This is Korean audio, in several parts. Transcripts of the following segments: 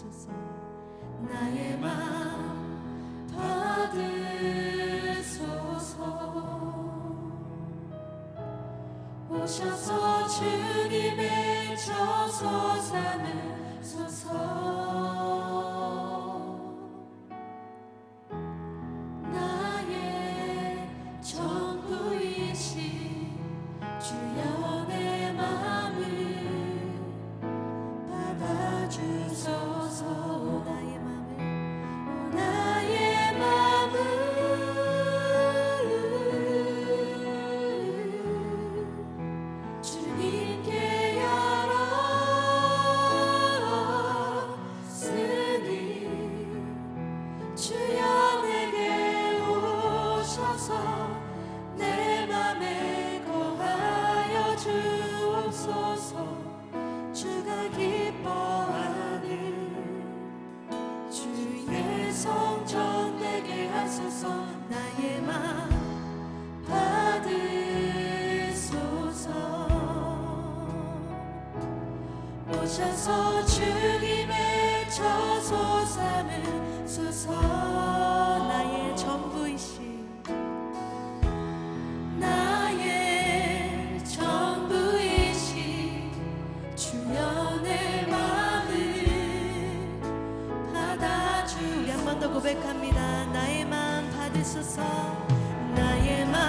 받으소서. 나의 맘 받으소서. 오셔서 주님의 저소 삼으소서. 나의 전부이신 주여 내 맘을 받아주소서. 나의 맘을 주님께 열었으니 주여 내게 오셔서 내 맘에 거하여 주옵소서. 주가 기뻐하는 주의 성전 되게 하소서. 나의 맘 받으소서. 오셔서 주님의 저소 삼으소서. 나의 전부이신 나의 전부이신 주여 내 맘을 받아주. 우리 한 번 더 고백합니다. 나의 맘 받으소서. 나의 맘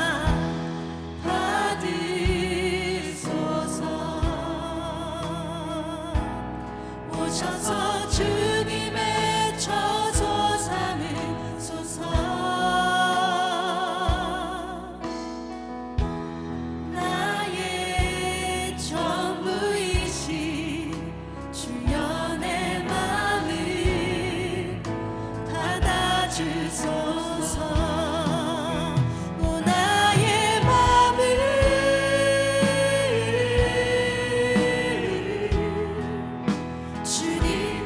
받으소서. 오셔서 주님의 저소 삼으소서. 나의 전부이신 주여 내 맘을 받아주소서. 나의 맘을 주님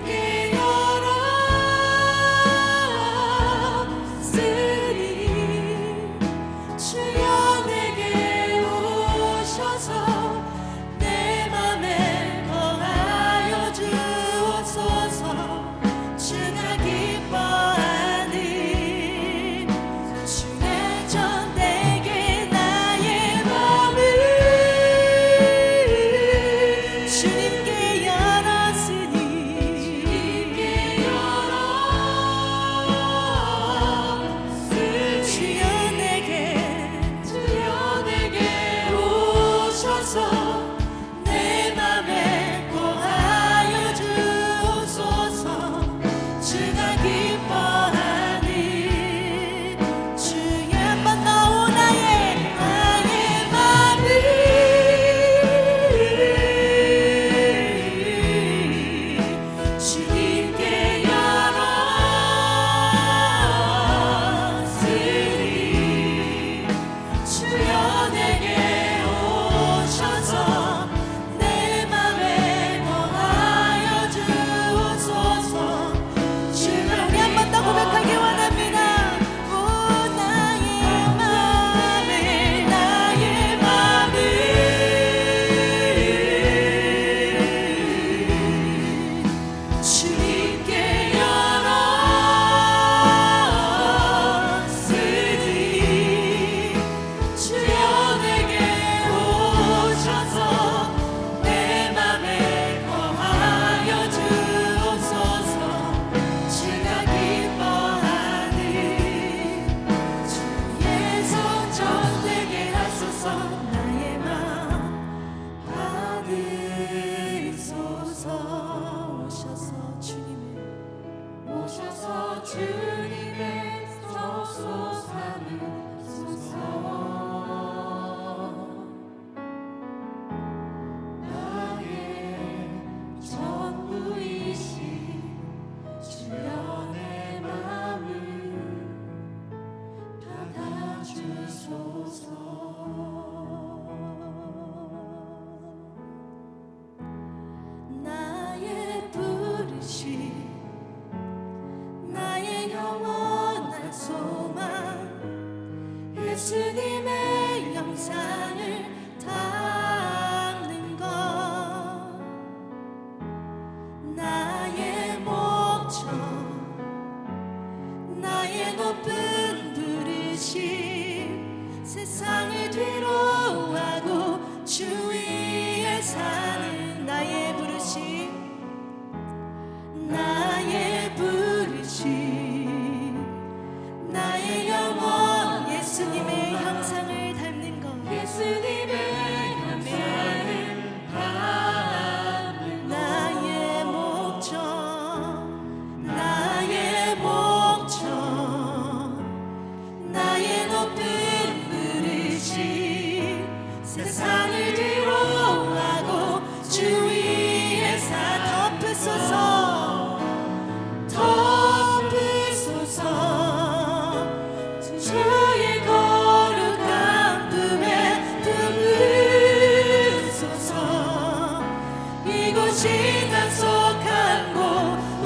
이곳이 난 속한 곳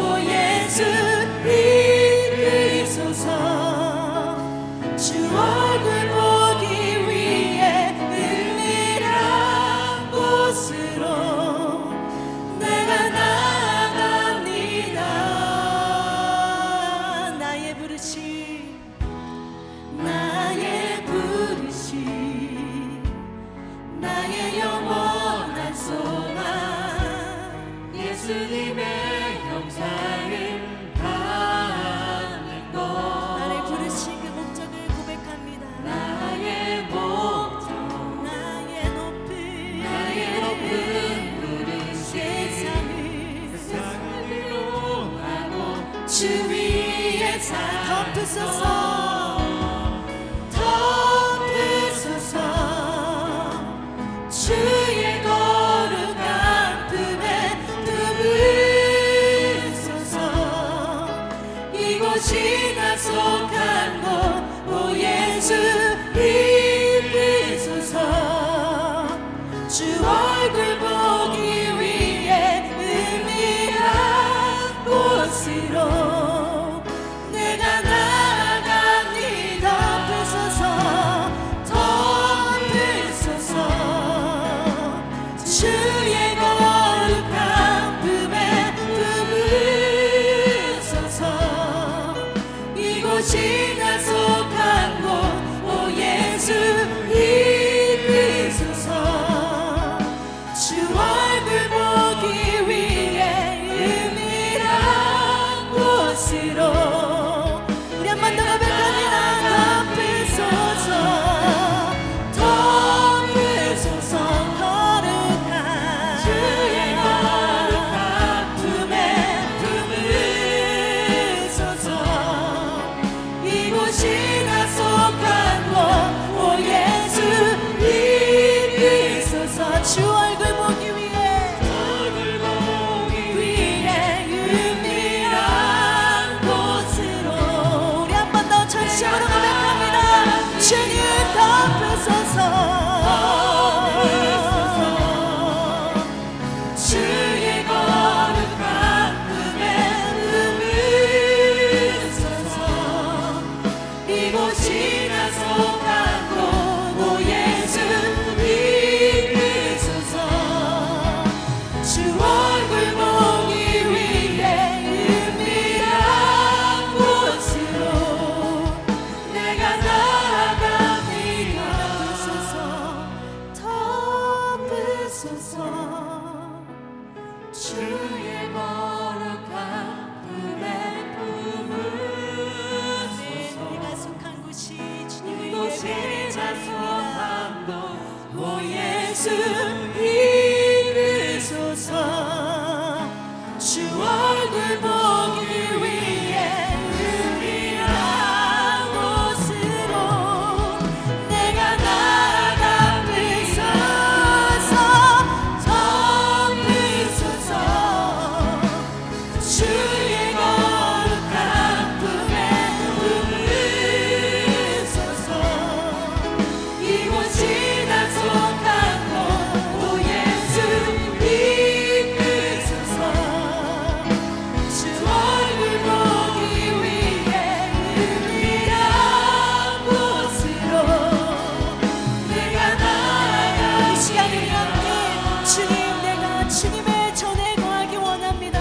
오 예수 이끄소서 주 얼굴 보기 위해 은밀한 곳으로 내가 나아갑니다 나의 부르심 나의 영원한 소망 예수님의 형상을 받는 것 나를 부르신 그 목적을 고백합니다 나의 목적 나의 높은 부르심 세상을 이용하고 주 위에 산 덮으소서 주의 거룩한 품에 품으소서 이곳이 나 속한 곳 오 예수 이끄소서 주 얼굴 보기 위해 은밀한 곳으로 내가 나아갑니다 덮으소서 주의 거룩한 품에 품으소서 이곳이 나 속한 곳 오 예수 이끄소서 주 얼굴 보기 위해 은밀한 곳으로 우리 한 번 더 고백합니다 덮으소서 주 얼굴 보기 위해 은밀한 곳으로 우리 한 번 더 전심으로 고백합니다 주님 덮으소서 주의 거룩한 품에 품으소서 이곳이 나 속한 곳 오 예수 주 얼굴 보기 위해 은밀한 곳으로 내가 나아갑니다 덮으소서 주의 거룩한 품에 품으소서 내가 속한 곳이 주님의 예배자 속한 곳 오 예수 주 얼굴 보기 위해 은밀한 곳으로 내가 나아갑니다 덮으소서 주의 거룩한 품에 품으소서 이곳이 나 속한 곳 오 예수 이끄소서 주 얼굴 보기 위해 은밀한 곳으로 내가 나아가 이 시간을 함께 주님 내가 주님의 전에 거하기 원합니다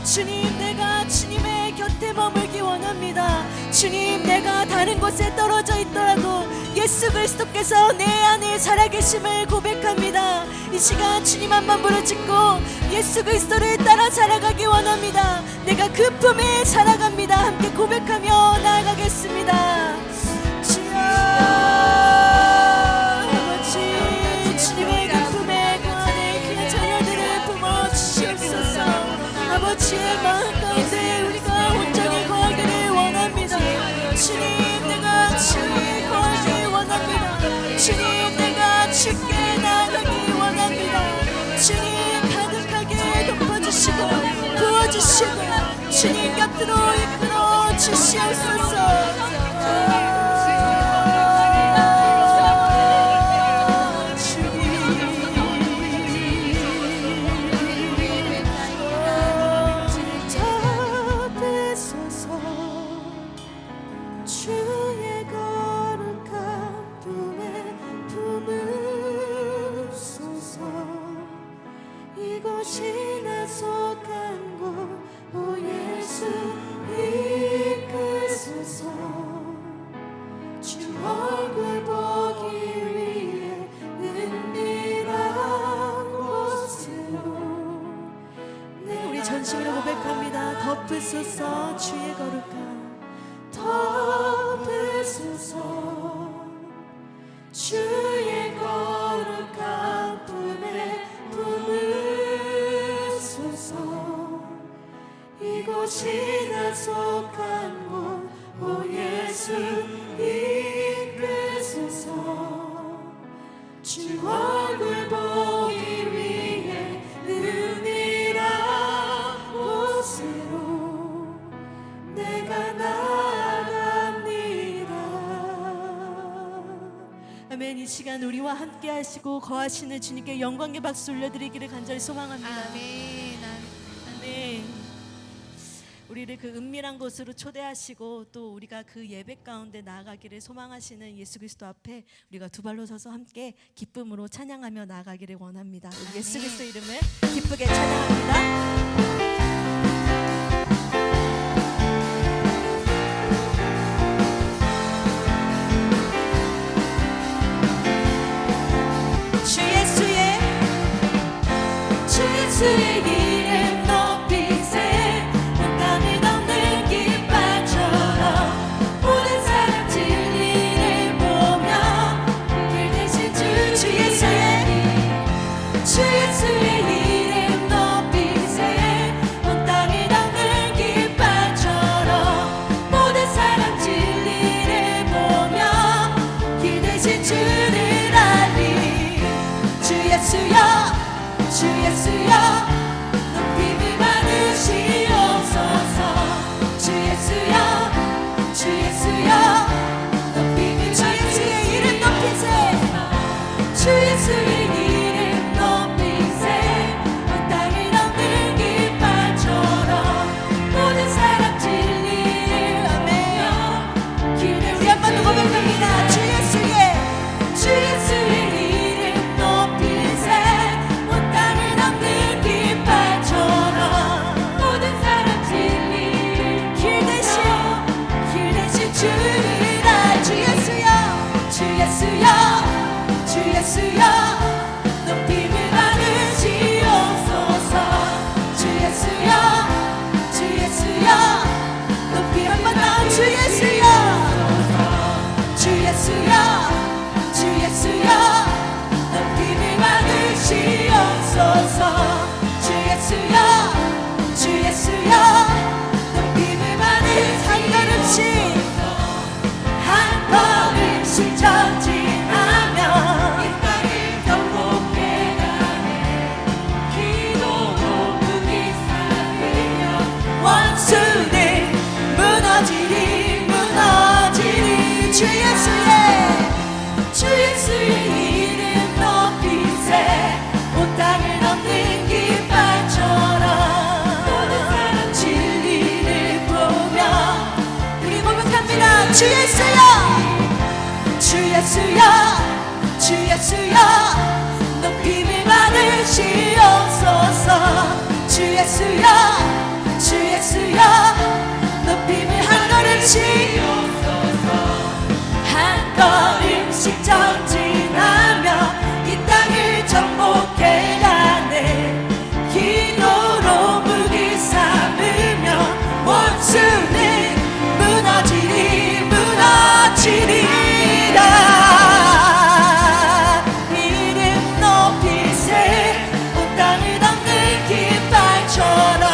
주님 내가 주님의 곁에 머물기 원합니다 주님 내가 다른 곳에 떨어져 있더라도 예수 그리스도께서 내 안에 살아계심을 고백합니다 이 시간 주님 한번 부르짖고 예수 그리스도를 따라 살아가기 원합니다 내가 그 품에 살아갑니다 함께 고백하며 나아가겠습니다 주여 아버지 주님의 그 품에 거하는 그의 자녀들을 품어주시옵소서 아버지의 마음 가운데 우리가 온전히 거하기를 원합니다 주님 내가 주님 거하기 원합니다 주님 내가 주께 나아가기 원합니다 주님 가득하게 덮어주시고 부어주시고 주님 곁으로 이끌어 주시옵소서 주님 이곳이나 속한 곳 오 예수 이끄소서 주 얼굴 보기 위해 은밀한 곳으로 우리 전심으로 고백합니다. 덮으소서 주의 거룩함 덮으소서 주의 거룩한 품에 품으소서 이곳이나 속한 곳 오 예수 이끄소서 주 얼굴 보기 위해 은밀한 곳으로 내가 나아갑니다. 아멘. 이 시간 우리와 함께 하시고 거하시는 주님께 영광의 박수 올려드리기를 간절히 소망합니다. 아멘. 아멘. 우리를 그 은밀한 곳으로 초대하시고 또 우리가 그 예배 가운데 나아가기를 소망하시는 예수 그리스도 앞에 우리가 두 발로 서서 함께 기쁨으로 찬양하며 나아가기를 원합니다. 우리 예수 그리스도 이름을 기쁘게 찬양합니다. 주 예수의 이름 높이세 온 땅을 덮는 깃발처럼 모든 사람 진리를 보며 길 대신 주 예수의 이름 높이세 온 땅을 덮는 깃발처럼 모든 사람 진리를 보며 길 대신 주를 알리 주 예수여 주 예수여 높임을 받으시옵소서 주 예수여 주 예수여 높임을 주 예수의 이름 높이세 주 예수의 이름 높이세 온 땅을 덮는 깃발처럼 모든 사람 진리를 아멘 길을 우리 한 번 더 고백합니다. 주 예수의 이름 높이세 온 땅을 덮는 깃발처럼 모든 사람 진리 길 대신 주리라 주 예수여 주 예수여 주 예수여 높임을 받으시옵소서 주 예수여 주 예수여 높이 한 번 더 주 예수여 주 예수여 주 예수여 높임을 받으시옵소서 주 예수여 주 예수여 높임을 받으시 한 걸음씩 전진하며 이 땅을 정복해 가네 기도로 무기 삼으며 원수는 무너지리 주 예수의 이름 높이세 온 땅을 덮는 깃발처럼 모든 사람 진리를 보며 우리 고백합니다. 주 예수여 주 예수여 주 예수여 높임을 받으시옵소서 주 예수여 주 예수여 높임을 한 걸음씩 전진하며 이 땅을 정복해 가네 기도로 무기 삼으며 원수는 무너지리라 이름 높이세 온 땅을 덮는 깃발처럼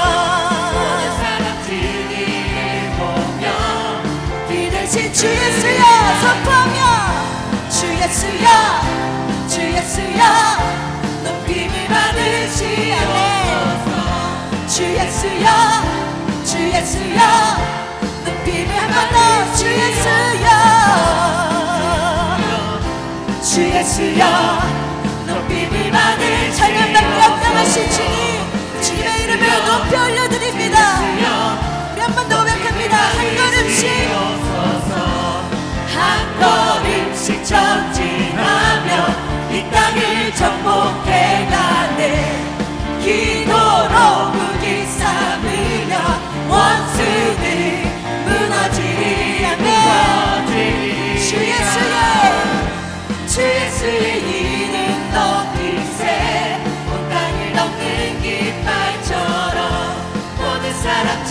모든 사람 진리를 보며 길 대신 주 예수여 선포하며 주 예수여 주 예수여 높임을 받으시옵소서 주 예수여 주 예수여 높임을 한 번 더 주 예수여 주 예수여 높임을 받을 찬양받고 영광하신 주님 주님의 이름을 높이 올려드립니다. 우리 한 번 더 고백합니다. 한 걸음씩 전진하며 이 땅을 정복해 가네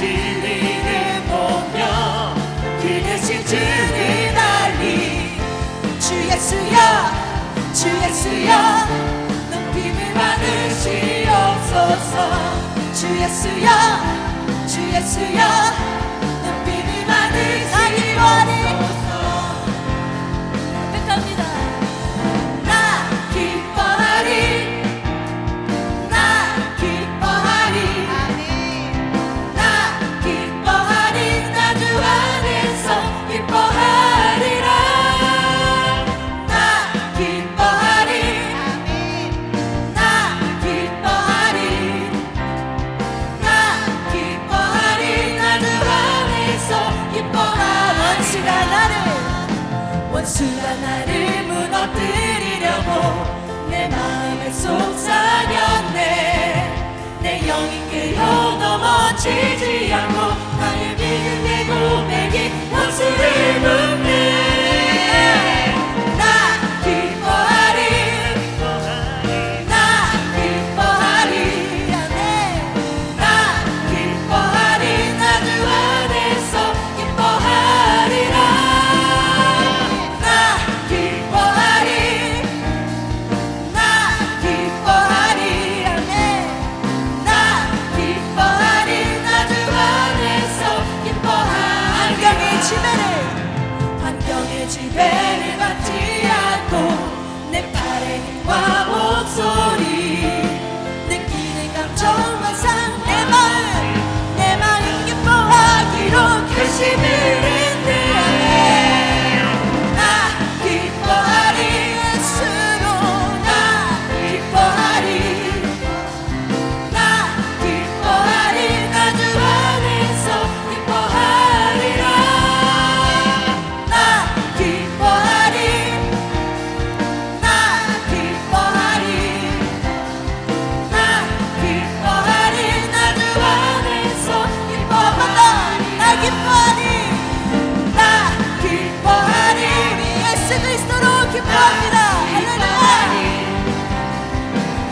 진리를 보며 그 대신 주를 달리 주 예수여 주 예수여 높임을 받으시옵소서 주 예수여 주 예수여 높임을 받으시옵소서 고백합니다. 나 기뻐하리 나 기뻐하리 나 기뻐하리 나 주 안에서 기뻐하리라 나 기뻐하리 나 기뻐하리 나 기뻐하리 나 주 안에서 기뻐하리 원수가 나를 무너뜨리려고 내 마음에 속삭였네 내 영이 깨어 넘어지지 않고 나의 믿음의 고백이 원수를 묻네 나 기뻐하리 나 기뻐하리 나 기뻐하리 나 주 안에서 기뻐하리라 나 기뻐하리 나 기뻐하리 나 기뻐하리 나 주 안에서 기뻐하리 환경의 지배를 받지 않고 내 팔의 힘과 목소리 느끼는 감정 환상 내 마음 기뻐하기로 결심을 했네 나 기뻐하리 예수로 나 기뻐하리 나 기뻐하리 나 주 안에서 기뻐하리라 나 기뻐하리 나 기뻐하리 나 기뻐하리 나 주 안에서 기뻐하리 나 기뻐하리 나 기뻐하리 예수 그리스도로 기뻐합니다 할렐루야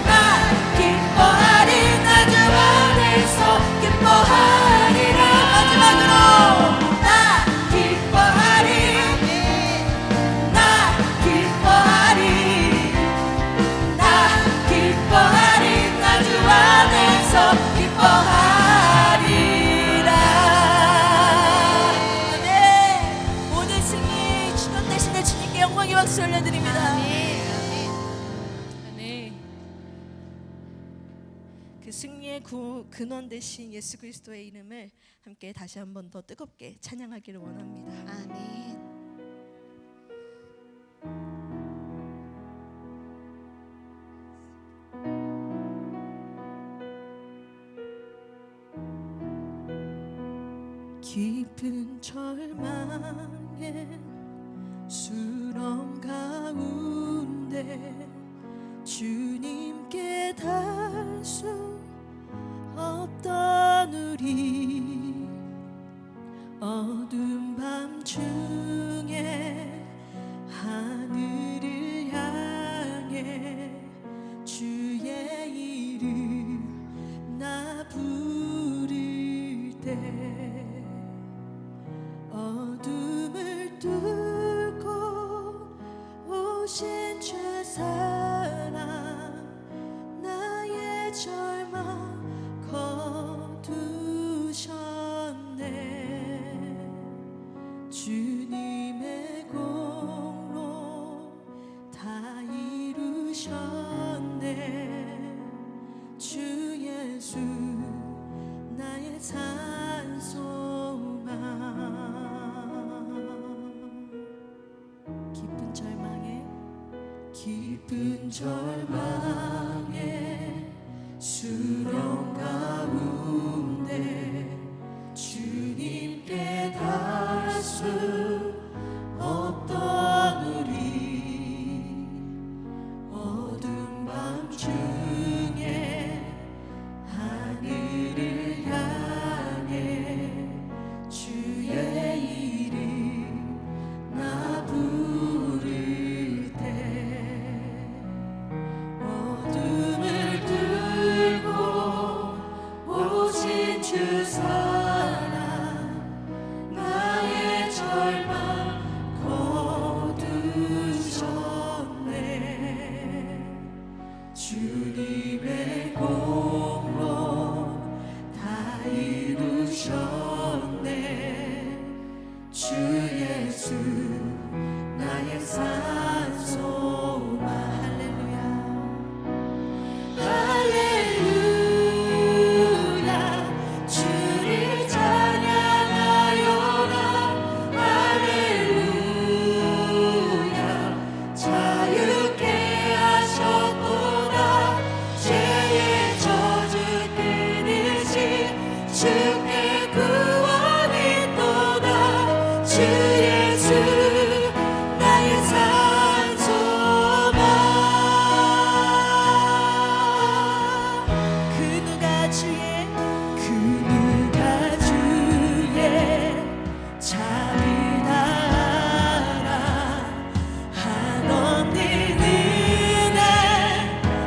나 기뻐하리 나 주 안에서 기뻐하리라 마지막으로 나 기뻐하리 나 기뻐하리 나 기뻐하리 나 주 안에서 기뻐하리라 아멘 모든 승리 주권 대신에 주님께 영광의 박수 올려드립니다 아멘. 그 승리의 근원 되신 예수 그리스도의 이름을 함께 다시 한 번 더 뜨겁게 찬양하기를 원합니다. 아멘 깊은 절망에 수렁 가운데 주님께 닿을 수 없던 우리 어두운 밤 중에 하늘을 향해 주의 이름 나 부를 때 어둠을 뚫고 오신 주사랑 나의 절망 거두셨네 주님의 공로 다 이루셨네 주 예수 나의 산소망 깊은 절망에 수렁 가운데 주님께 닿을 수 없던 우리 어두운 밤 중에 하늘을 향해 주의 이름 나 부를 때 어둠을 뚫고 주께 구원이 또다 주 예수 나의 산소망 그 누가 주의 자비다 하던 네 은혜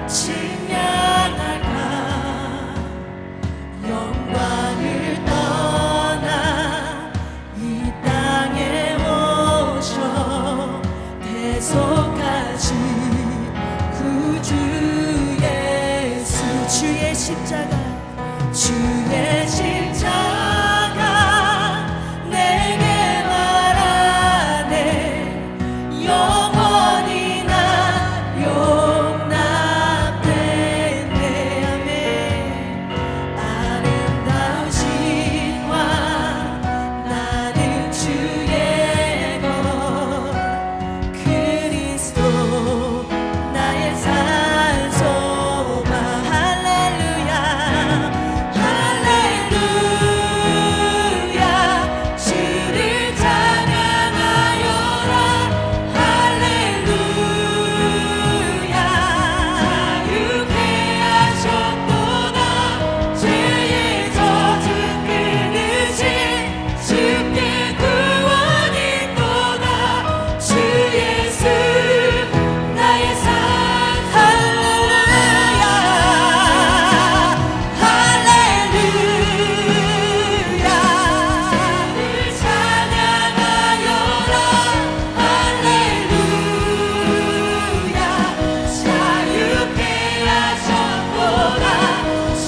증명할까 영광을 떠나 이 땅에 오셔 대속하신 구주 예수 주의 십자가 내게 말하네 영원히 나 용납됐네 아멘 아름다운 신화 나는 주의 것 그리스도 나의 산소망 할렐루야 할렐루야 주를 찬양하여라 할렐루야 자유케 하셨도다 죄의 저주 끊으신 주께 구원이 또다 주 예수 나의 산 할렐루야 할렐루야 주를 찬양하여라 할렐루야 자유케 하셨도다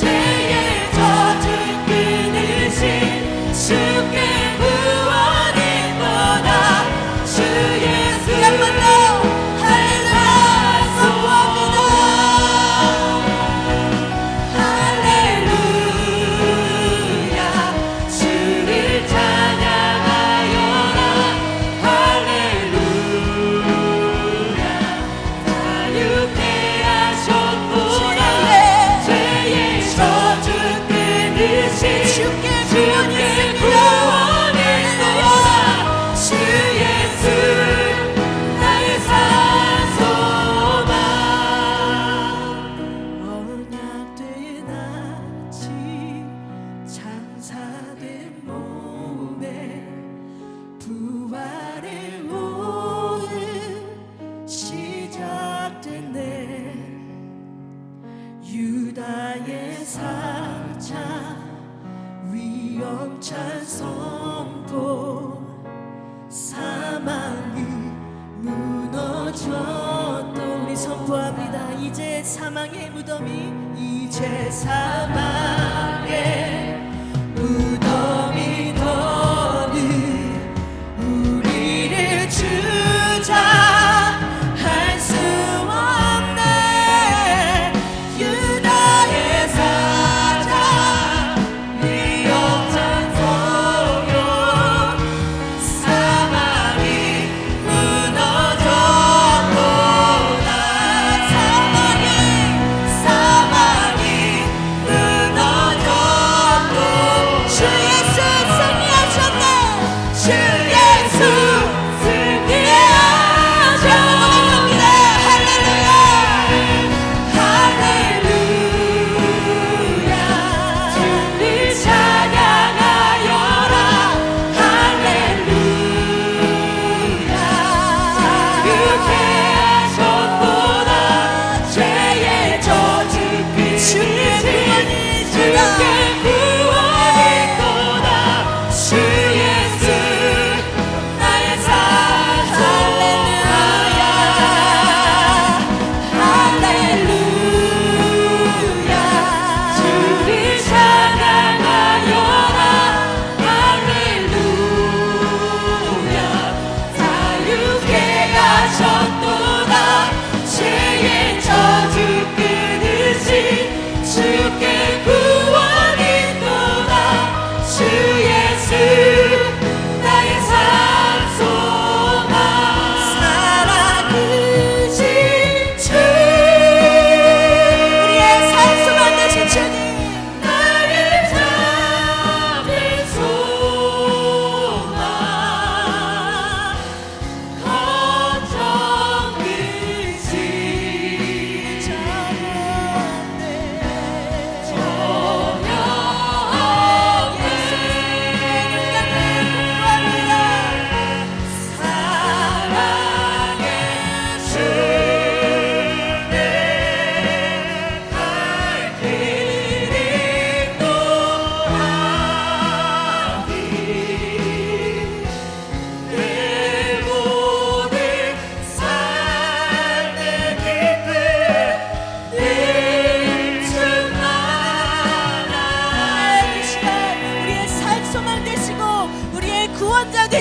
죄의 저주 끊으신 주께 구원이 또다 주 예수 한 번 더 할렐루야 선포합니다 할렐루야 주를 찬양하여라 할렐루야 자유케 하셨도다 죄의 저주 끊으신 주께 구원이 또다 주 예수 나의 산소망 언약된 아침 장사된 몸에 부활의 오늘 시작됐네 유다의 사자 위험찬 선포 사망이 무너졌도 우리 선포합니다 이제 사망의 무덤이 이제 사망의 무덤이 더는 우리를 주장할 수 없네 유다의 사자 위험한 소용 사망이 무너졌도다 사망이 무너졌도다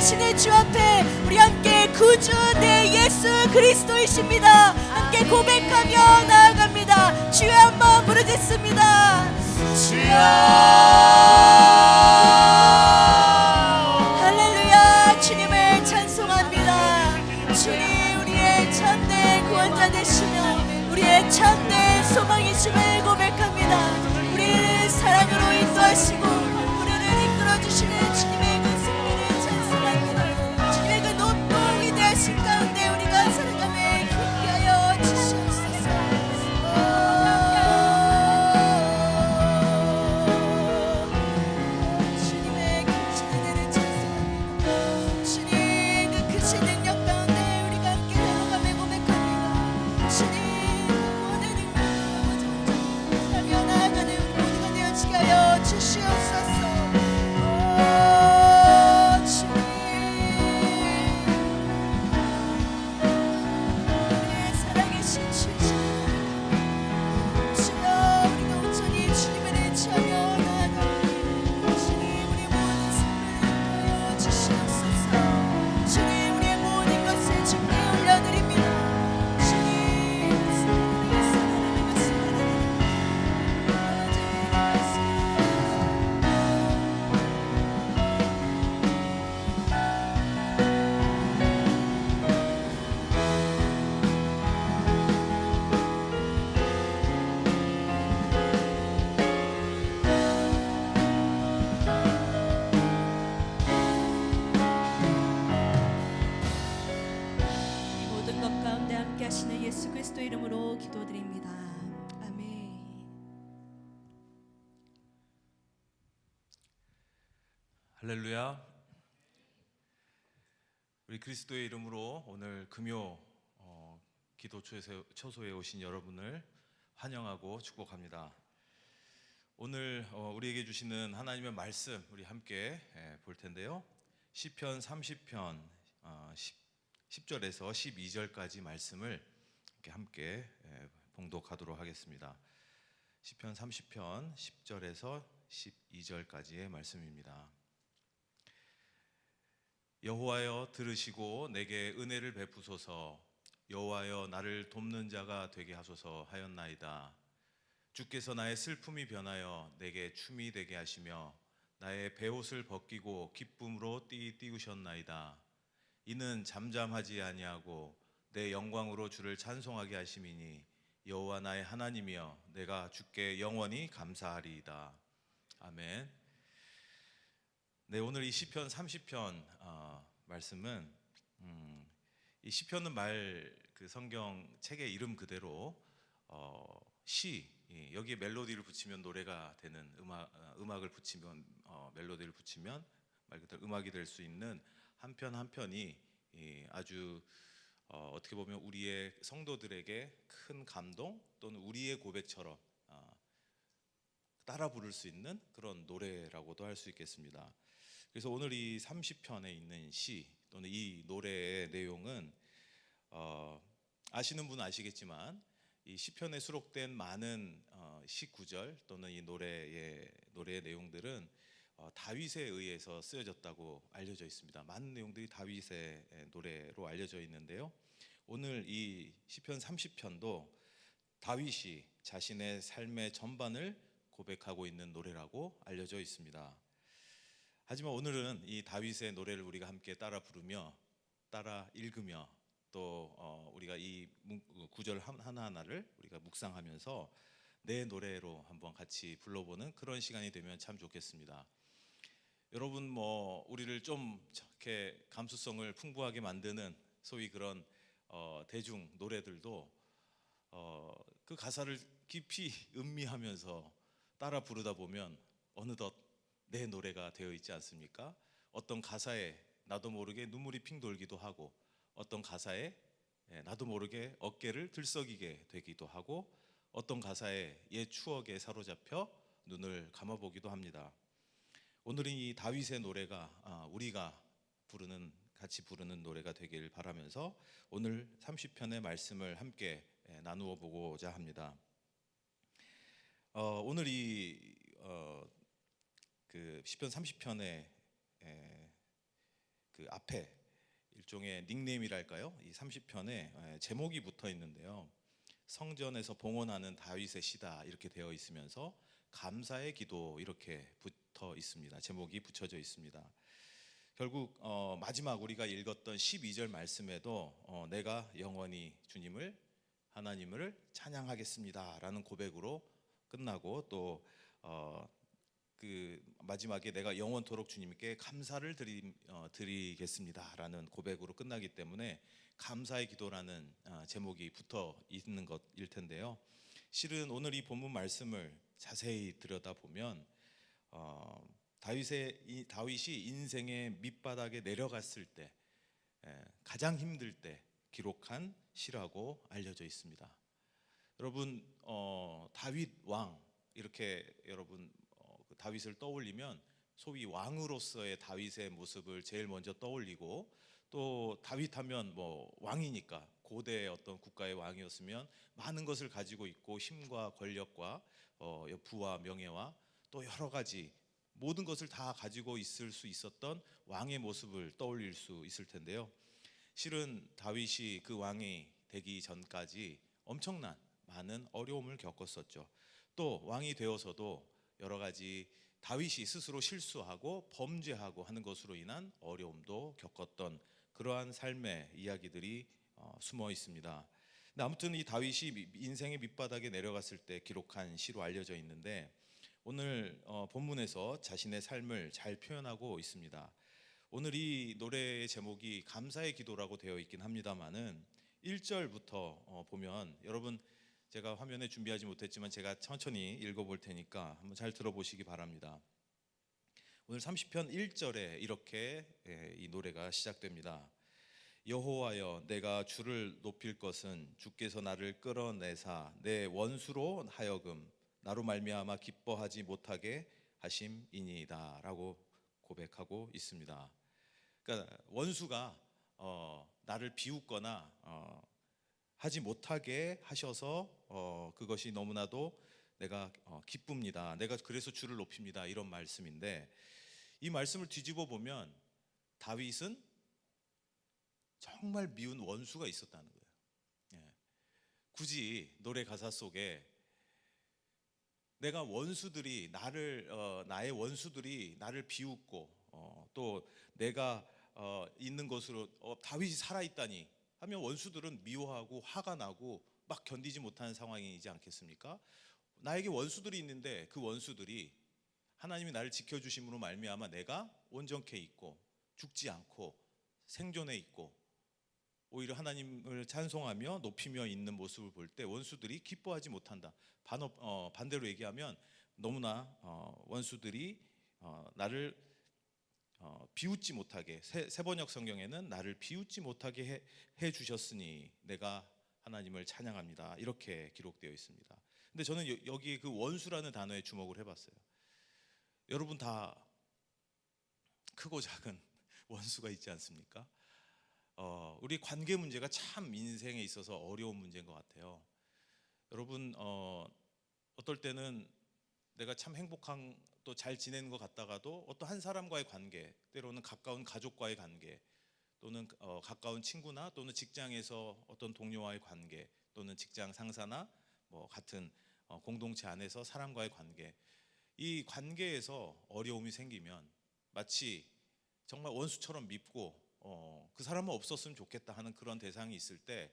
대신의 주 앞에 우리 함께 구주 내 예수 그리스도이십니다. 함께 고백하며 나아갑니다. 주여 한번 부르짖습니다. 주여 할렐루야. 주님을 찬송합니다. 주님 우리의 참된 구원자 되시며 우리의 참된 소망이심을 고백합니다. 우리를 사랑으로 인도하시고 우리를 이끌어주시는 주님의 그 승리를 찬송합니다. 주님의 그 높고 위대하신 가운데 우리가 살아가며 깊게 하여 주시옵소서. 주님의 크신 은혜를 찬송합니다. 주님 그 크신 능력 가운데 우리가 함께 걸어가며 고백합니다. 주님 그 구원의 능력 하며 나아가는 우리 모두가 되어지게 하여 주시옵소서. 우리의 살아계신 주님, 주여 우리가 온전히 주님을 의지하며 나아가니 주님 우리의 모든 삶을 인도하여 주시옵소서. 주님 우리의 모든 것을 주께 올려드립니다. 주님 이 모든 것 가운데 함께 하시는 예수 그리스도 이름으로 기도드립니다. 아멘. 할렐루야. 우리 그리스도의 이름으로 오늘 금요 기도 처소에 오신 여러분을 환영하고 축복합니다. 오늘 우리에게 주시는 하나님의 말씀 우리 함께 볼 텐데요. 시편 30편 10절에서 12절까지 말씀을 함께 봉독하도록 하겠습니다. 시편 30편 10절에서 12절까지의 말씀입니다. 여호와여 들으시고 내게 은혜를 베푸소서. 여호와여 나를 돕는 자가 되게 하소서 하였나이다. 주께서 나의 슬픔이 변하여 내게 춤이 되게 하시며 나의 베옷을 벗기고 기쁨으로 띄우셨나이다. 이는 잠잠하지 아니하고 내 영광으로 주를 찬송하게 하심이니 여호와 나의 하나님이여 내가 주께 영원히 감사하리이다. 아멘. 네, 오늘 이 시편 30편 말씀은 이 시편은 그 성경 책의 이름 그대로 시, 여기에 멜로디를 붙이면 노래가 되는 음악을 붙이면 멜로디를 붙이면 말 그대로 음악이 될 수 있는 한 편 한 편이 아주 어떻게 보면 우리의 성도들에게 큰 감동 또는 우리의 고백처럼 따라 부를 수 있는 그런 노래라고도 할 수 있겠습니다. 그래서 오늘 이 30편에 있는 시 또는 이 노래의 내용은 아시는 분은 아시겠지만 이 시편에 수록된 많은 시 구절 또는 이 노래의 내용들은 다윗에 의해서 쓰여졌다고 알려져 있습니다. 많은 내용들이 다윗의 노래로 알려져 있는데요. 오늘 이 시편 30편도 다윗이 자신의 삶의 전반을 고백하고 있는 노래라고 알려져 있습니다. 하지만 오늘은 이 다윗의 노래를 우리가 함께 따라 부르며 따라 읽으며 또 우리가 이 구절 하나하나를 우리가 묵상하면서 내 노래로 한번 같이 불러보는 그런 시간이 되면 참 좋겠습니다. 여러분 우리를 좀 이렇게 감수성을 풍부하게 만드는 소위 그런 대중 노래들도 그 가사를 깊이 음미하면서 따라 부르다 보면 어느덧 내 노래가 되어 있지 않습니까? 어떤 가사에 나도 모르게 눈물이 핑 돌기도 하고 어떤 가사에 나도 모르게 어깨를 들썩이게 되기도 하고 어떤 가사에 옛 추억에 사로잡혀 눈을 감아보기도 합니다. 오늘은 이 다윗의 노래가 우리가 같이 부르는 노래가 되길 바라면서 오늘 30편의 말씀을 함께 나누어 보고자 합니다. 오늘 그 시편 30편의 그 앞에 일종의 닉네임이랄까요? 이 30편에 제목이 붙어 있는데요. 성전에서 봉헌하는 다윗의 시다 이렇게 되어 있으면서 감사의 기도 이렇게 붙어 있습니다. 제목이 붙여져 있습니다. 결국 마지막 우리가 읽었던 12절 말씀에도 내가 영원히 주님을 하나님을 찬양하겠습니다라는 고백으로 끝나고 또 그 마지막에 내가 영원토록 주님께 감사를 드리겠습니다라는 고백으로 끝나기 때문에 감사의 기도라는 제목이 붙어 있는 것일 텐데요. 실은 오늘 이 본문 말씀을 자세히 들여다보면 다윗이 인생의 밑바닥에 내려갔을 때 가장 힘들 때 기록한 시라고 알려져 있습니다. 여러분 다윗 왕 이렇게 여러분 그 다윗을 떠올리면 소위 왕으로서의 다윗의 모습을 제일 먼저 떠올리고 또 다윗하면 뭐 왕이니까 고대의 어떤 국가의 왕이었으면 많은 것을 가지고 있고 힘과 권력과 부와 명예와 또 여러 가지 모든 것을 다 가지고 있을 수 있었던 왕의 모습을 떠올릴 수 있을 텐데요. 실은 다윗이 그 왕이 되기 전까지 엄청난 많은 어려움을 겪었었죠. 또 왕이 되어서도 여러 가지 다윗이 스스로 실수하고 범죄하고 하는 것으로 인한 어려움도 겪었던 그러한 삶의 이야기들이 숨어 있습니다. 근데 아무튼 이 다윗이 인생의 밑바닥에 내려갔을 때 기록한 시로 알려져 있는데 오늘 본문에서 자신의 삶을 잘 표현하고 있습니다. 오늘 이 노래의 제목이 감사의 기도라고 되어 있긴 합니다만은 1절부터 보면 여러분 제가 화면에 준비하지 못했지만 제가 천천히 읽어볼 테니까 한번 잘 들어보시기 바랍니다. 오늘 30편 1절에 이렇게 이 노래가 시작됩니다. 여호와여 내가 주를 높일 것은 주께서 나를 끌어내사 내 원수로 하여금 나로 말미암아 기뻐하지 못하게 하심이니이다 라고 고백하고 있습니다. 그러니까 원수가 나를 비웃거나 하지 못하게 하셔서 그것이 너무나도 내가 기쁩니다. 내가 그래서 주를 높입니다. 이런 말씀인데 이 말씀을 뒤집어 보면 다윗은 정말 미운 원수가 있었다는 거예요. 굳이 노래 가사 속에 내가 원수들이 나의 원수들이 나를 비웃고 또 내가 있는 것으로 다윗이 살아있다니 하면 원수들은 미워하고 화가 나고 막 견디지 못하는 상황이지 않겠습니까? 나에게 원수들이 있는데 그 원수들이 하나님이 나를 지켜주심으로 말미암아 내가 온전케 있고 죽지 않고 생존해 있고 오히려 하나님을 찬송하며 높이며 있는 모습을 볼 때 원수들이 기뻐하지 못한다. 반대로 얘기하면 너무나 원수들이 나를 비웃지 못하게 세번역 성경에는 나를 비웃지 못하게 해 주셨으니 내가 하나님을 찬양합니다. 이렇게 기록되어 있습니다. 근데 저는 여기 그 원수라는 단어에 주목을 해봤어요. 여러분 다 크고 작은 원수가 있지 않습니까? 우리 관계 문제가 참 인생에 있어서 어려운 문제인 것 같아요. 여러분 어떨 때는 내가 참 행복한 또 잘 지내는 것 같다가도 어떤 한 사람과의 관계, 때로는 가까운 가족과의 관계, 또는 가까운 친구나 또는 직장에서 어떤 동료와의 관계, 또는 직장 상사나 뭐 같은 공동체 안에서 사람과의 관계, 이 관계에서 어려움이 생기면 마치 정말 원수처럼 밉고 그 사람은 없었으면 좋겠다 하는 그런 대상이 있을 때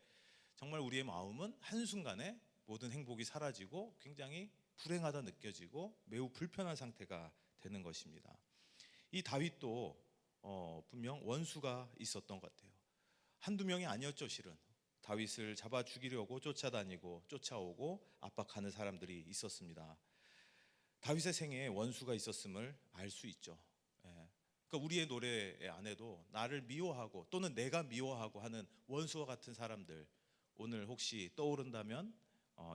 정말 우리의 마음은 한순간에 모든 행복이 사라지고 굉장히 불행하다 느껴지고 매우 불편한 상태가 되는 것입니다. 이 다윗도 분명 원수가 있었던 것 같아요. 한두 명이 아니었죠. 실은 다윗을 잡아 죽이려고 쫓아다니고 쫓아오고 압박하는 사람들이 있었습니다. 다윗의 생애에 원수가 있었음을 알 수 있죠. 그러니까 우리의 노래 안에도 나를 미워하고 또는 내가 미워하고 하는 원수와 같은 사람들 오늘 혹시 떠오른다면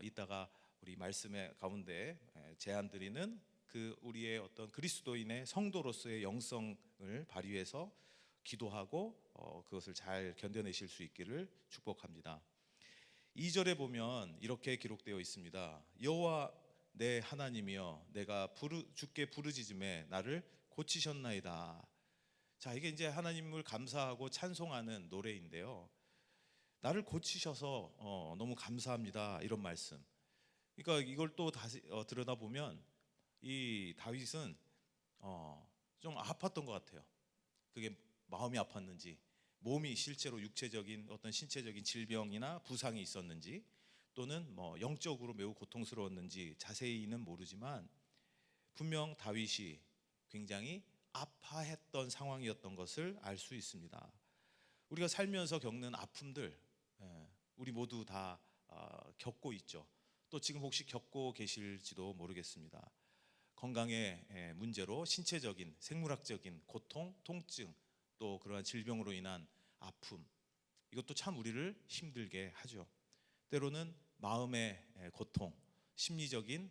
이따가 우리 말씀의 가운데 제안 드리는 그 우리의 어떤 그리스도인의 성도로서의 영성을 발휘해서 기도하고 그것을 잘 견뎌내실 수 있기를 축복합니다. 2절에 보면 이렇게 기록되어 있습니다. 여호와 내 하나님이여 내가 주께 부르짖음에 나를 고치셨나이다. 자, 이게 이제 하나님을 감사하고 찬송하는 노래인데요. 나를 고치셔서 너무 감사합니다, 이런 말씀. 그러니까 이걸 또 다시 들여다보면 이 다윗은 좀 아팠던 것 같아요. 그게 마음이 아팠는지, 몸이 실제로 육체적인 어떤 신체적인 질병이나 부상이 있었는지, 또는 뭐 영적으로 매우 고통스러웠는지 자세히는 모르지만 분명 다윗이 굉장히 아파했던 상황이었던 것을 알 수 있습니다. 우리가 살면서 겪는 아픔들, 우리 모두 다 겪고 있죠. 또 지금 혹시 겪고 계실지도 모르겠습니다. 건강의 문제로 신체적인, 생물학적인 고통, 통증, 또 그러한 질병으로 인한 아픔, 이것도 참 우리를 힘들게 하죠. 때로는 마음의 고통, 심리적인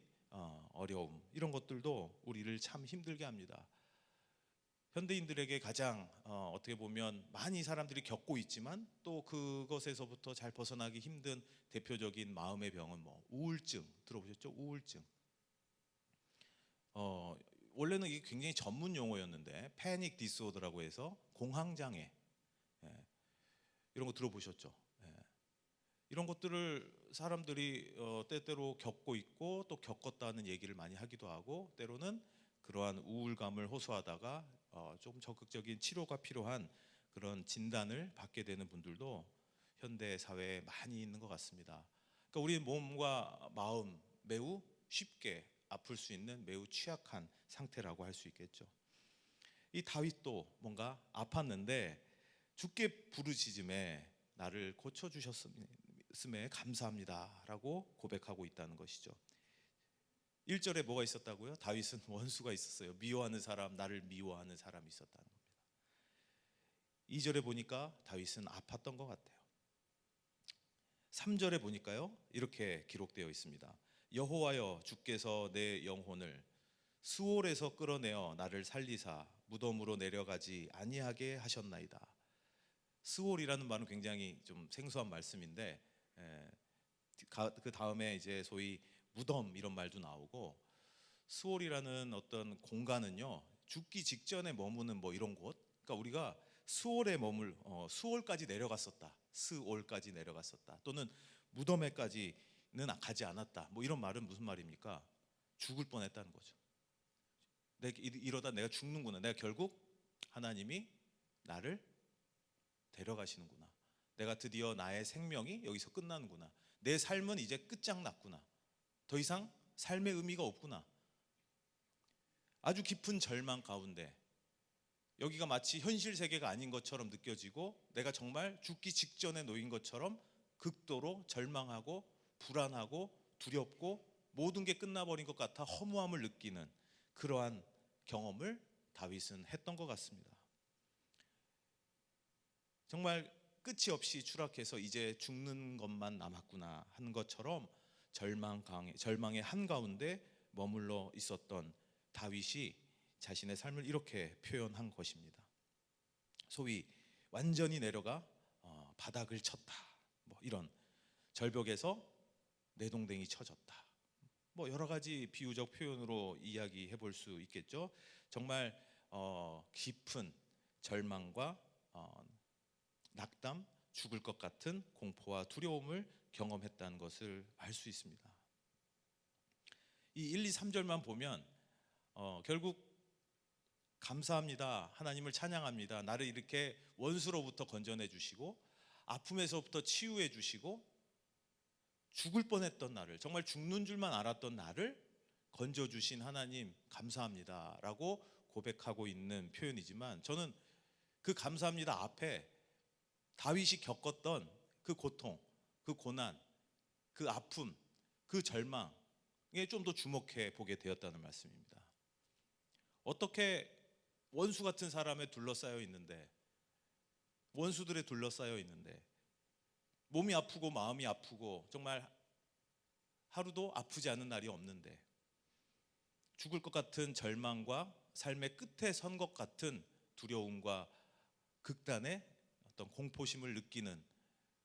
어려움, 이런 것들도 우리를 참 힘들게 합니다. 현대인들에게 가장 어떻게 보면 많이 사람들이 겪고 있지만 또 그것에서부터 잘 벗어나기 힘든 대표적인 마음의 병은 뭐 우울증, 들어보셨죠? 우울증. 원래는 이게 굉장히 전문 용어였는데 패닉 디스오더라고 해서 공황장애, 이런 거 들어보셨죠? 이런 것들을 사람들이 때때로 겪고 있고 또 겪었다는 얘기를 많이 하기도 하고, 때로는 그러한 우울감을 호소하다가 조금 적극적인 치료가 필요한 그런 진단을 받게 되는 분들도 현대 사회에 많이 있는 것 같습니다. 그러니까 우리 몸과 마음 매우 쉽게 아플 수 있는 매우 취약한 상태라고 할 수 있겠죠. 이 다윗도 뭔가 아팠는데 주께 부르짖음에 나를 고쳐주셨음에 감사합니다라고 고백하고 있다는 것이죠. 1절에 뭐가 있었다고요? 다윗은 원수가 있었어요. 미워하는 사람, 나를 미워하는 사람이 있었다는 겁니다. 2절에 보니까 다윗은 아팠던 것 같아요. 3절에 보니까요, 이렇게 기록되어 있습니다. 여호와여, 주께서 내 영혼을 수올에서 끌어내어 나를 살리사 무덤으로 내려가지 아니하게 하셨나이다. 수올이라는 말은 굉장히 좀 생소한 말씀인데, 그 다음에 이제 소위 무덤 이런 말도 나오고, 수올이라는 어떤 공간은요, 죽기 직전에 머무는 뭐 이런 곳. 그러니까 우리가 수올에 수올까지 내려갔었다, 스올까지 내려갔었다, 또는 무덤에까지는 가지 않았다, 뭐 이런 말은 무슨 말입니까? 죽을 뻔했다는 거죠. 이러다 내가 죽는구나. 내가 결국 하나님이 나를 데려가시는구나. 내가 드디어 나의 생명이 여기서 끝나는구나. 내 삶은 이제 끝장났구나. 더 이상 삶의 의미가 없구나. 아주 깊은 절망 가운데, 여기가 마치 현실 세계가 아닌 것처럼 느껴지고 내가 정말 죽기 직전에 놓인 것처럼 극도로 절망하고 불안하고 두렵고 모든 게 끝나버린 것 같아 허무함을 느끼는 그러한 경험을 다윗은 했던 것 같습니다. 정말 끝이 없이 추락해서 이제 죽는 것만 남았구나 하는 것처럼 절망의 한가운데 머물러 있었던 다윗이 자신의 삶을 이렇게 표현한 것입니다. 소위 완전히 내려가 바닥을 쳤다, 뭐 이런, 절벽에서 내동댕이 쳐졌다, 뭐 여러 가지 비유적 표현으로 이야기해 볼 수 있겠죠. 정말 깊은 절망과 낙담, 죽을 것 같은 공포와 두려움을 경험했다는 것을 알 수 있습니다. 이 1, 2, 3절만 보면 결국 감사합니다, 하나님을 찬양합니다, 나를 이렇게 원수로부터 건져내 주시고 아픔에서부터 치유해 주시고 죽을 뻔했던 나를, 정말 죽는 줄만 알았던 나를 건져주신 하나님 감사합니다 라고 고백하고 있는 표현이지만, 저는 그 감사합니다 앞에 다윗이 겪었던 그 고통, 그 고난, 그 아픔, 그 절망에 좀 더 주목해 보게 되었다는 말씀입니다. 어떻게 원수 같은 사람에 둘러싸여 있는데, 원수들에 둘러싸여 있는데, 몸이 아프고 마음이 아프고 정말 하루도 아프지 않은 날이 없는데, 죽을 것 같은 절망과 삶의 끝에 선 것 같은 두려움과 극단의 어떤 공포심을 느끼는